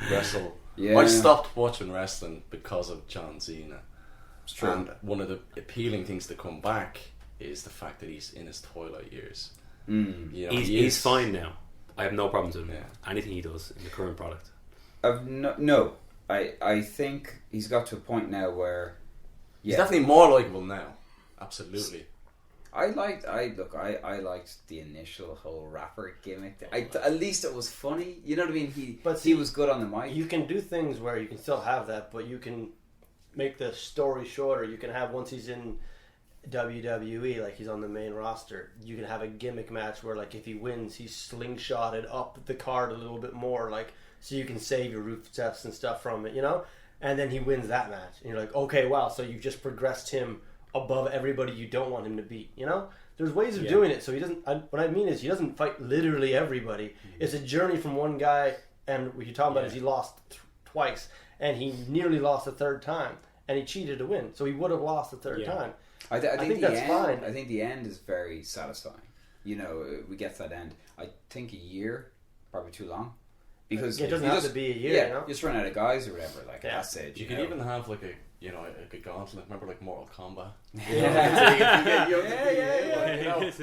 wrestle. Yeah. I stopped watching wrestling because of John Cena. It's true. And one of the appealing things to come back is the fact that he's in his twilight years. Mm. You know, he's fine now. I have no problems with him. Yeah. Anything he does in the current product. No. I think he's got to a point now where he's definitely more likable now. Absolutely. I liked the initial whole rapper gimmick. At least it was funny. You know what I mean? He was good on the mic. You can do things where you can still have that, but you can make the story shorter. You can have, once he's in WWE, like he's on the main roster, you can have a gimmick match where, like, if he wins, he's slingshotted up the card a little bit more, like, so you can save your roof steps and stuff from it, you know? And then he wins that match. And you're like, okay, wow, so you've just progressed him above everybody you don't want him to beat, you know? There's ways of doing it, so he doesn't, what I mean is he doesn't fight literally everybody. Mm-hmm. It's a journey from one guy, and what you're talking about is he lost twice, and he nearly lost a third time, and he cheated to win, so he would have lost the third time. I think that's end, fine. I think the end is very satisfying. You know, we get that end. I think a year, probably too long. Because it doesn't have to be a year, yeah, you know? just run out of guys or whatever, like at that stage. You can even have like a gauntlet. Remember, like Mortal Kombat. Yeah.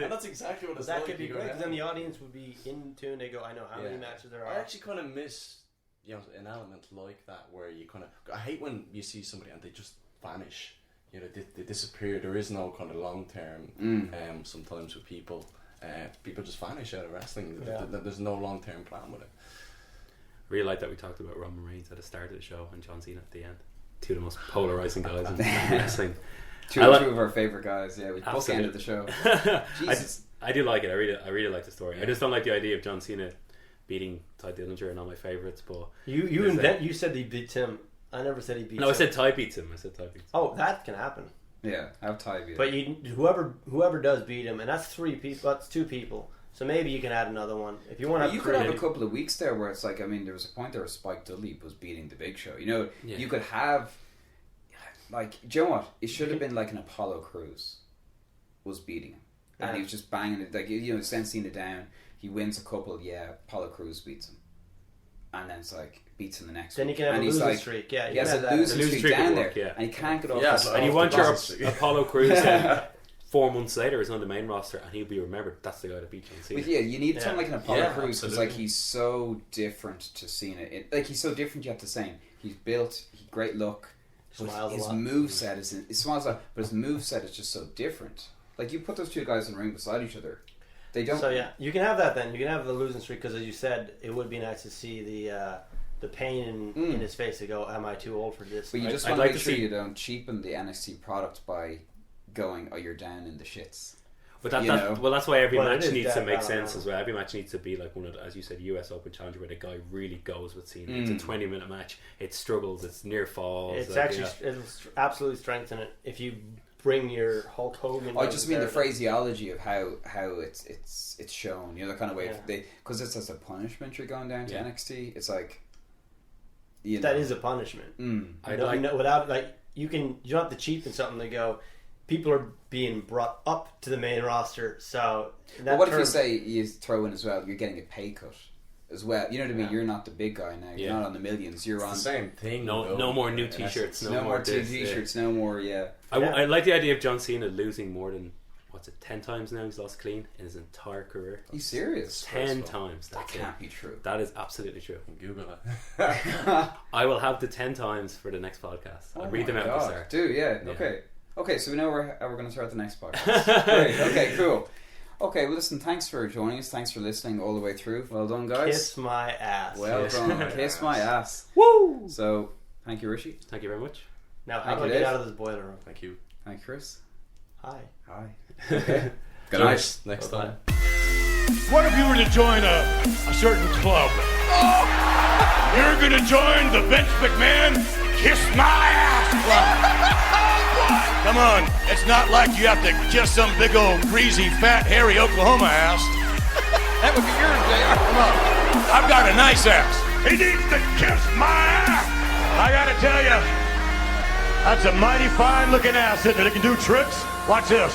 And that's exactly what it's that like. could be great, because then the audience would be in tune. They go, I know how many matches there are. I actually kind of miss, an element like that where you kind of. I hate when you see somebody and they just vanish. You know, they disappear. There is no kind of long term. Sometimes with people, people just vanish out of wrestling. Yeah. There's no long term plan with it. I really like that we talked about Roman Reigns at the start of the show and John Cena at the end. Two of the most polarizing guys in wrestling. Two of our favorite guys. Yeah, we both ended the show. Jesus. I do like it. I really like the story. I just don't like the idea of John Cena beating Ty Dillinger and all my favorites. But you said he beat Tim. I never said he beat. No, him. I said Ty beats him. Oh, that can happen. Yeah, have Ty beat him. But whoever does beat him, and that's 3 people. That's 2 people. So maybe you can add another one if you want to. You could have a couple of weeks there where it's like, I mean, there was a point there where Spike Dudley was beating the Big Show. You know, you could have, like, do you know what? It should have been like an Apollo Crews was beating him, and he was just banging it. Like, send Cena down. He wins a couple. Yeah, Apollo Crews beats him, and then it's like beats him the next. Then week. you can have and a losing like, streak. Yeah, he has a losing streak down there, and he can't get off. And you want your Apollo Crews. 4 months later is on the main roster and he'll be remembered. That's the guy that beat John Cena. But you need something like an Apollo Crews because like he's so different to Cena. He's so different yet the same. He's built, great look. Smiles his a lot. moveset is it smiles a lot, but his moveset is just so different. Like you put those two guys in the ring beside each other, they don't. So yeah, you can have that then. You can have the losing streak because, as you said, it would be nice to see the pain in his face to go, am I too old for this? But you just want to make sure you don't cheapen the NXT product by going, oh, you're down in the shits. But that's why every match needs to make down, sense as well. Every match needs to be like one of the, as you said, US Open Challenger where the guy really goes with Cena. It's a 20-minute match. It struggles. It's near falls. It's actually it's absolutely strengthen it if you bring your Hulk Hogan. I just mean the phraseology of how it's shown. You know, the kind of way because it's as a punishment you're going down to NXT. It's like that is a punishment. I know without like you don't have to cheapen something to go. People are being brought up to the main roster, so. But what if you say you throw in as well? You're getting a pay cut as well. You know what I mean? Yeah. You're not the big guy now. You're Yeah. not on the millions. You're on the same thing. No, though, no more new in T-shirts. essence. no more this, t-shirts. No more. Yeah. I like the idea of John Cena losing more than 10 times now. He's lost clean in his entire career. Are you serious? 10 times. That That's can't it. be true. That is absolutely true. Google it. I will have the 10 times for the next podcast. I'll read them out at the start. Dude, yeah. Yeah. Okay, so we know how we're going to start the next podcast. Great. Okay, cool. Okay, well, listen, thanks for joining us. Thanks for listening all the way through. Well done, guys. Kiss my ass. Well done. Kiss my ass. Woo! So, thank you, Richie. Thank you very much. Now, how Thank do I you, get Dave. out of this boiler room? Thank you. Thank you, Chris. Hi. Hi. Okay. Good night. Cheers. Next Bye-bye. time. What if you were to join a certain club? You're gonna join the Vince McMahon Kiss My Ass Club. Come on, it's not like you have to kiss some big old greasy, fat, hairy Oklahoma ass. That would be yours, JR. Come on. I've got a nice ass. He needs to kiss my ass. I gotta tell you, that's a mighty fine looking ass, isn't it? It can do tricks. Watch this.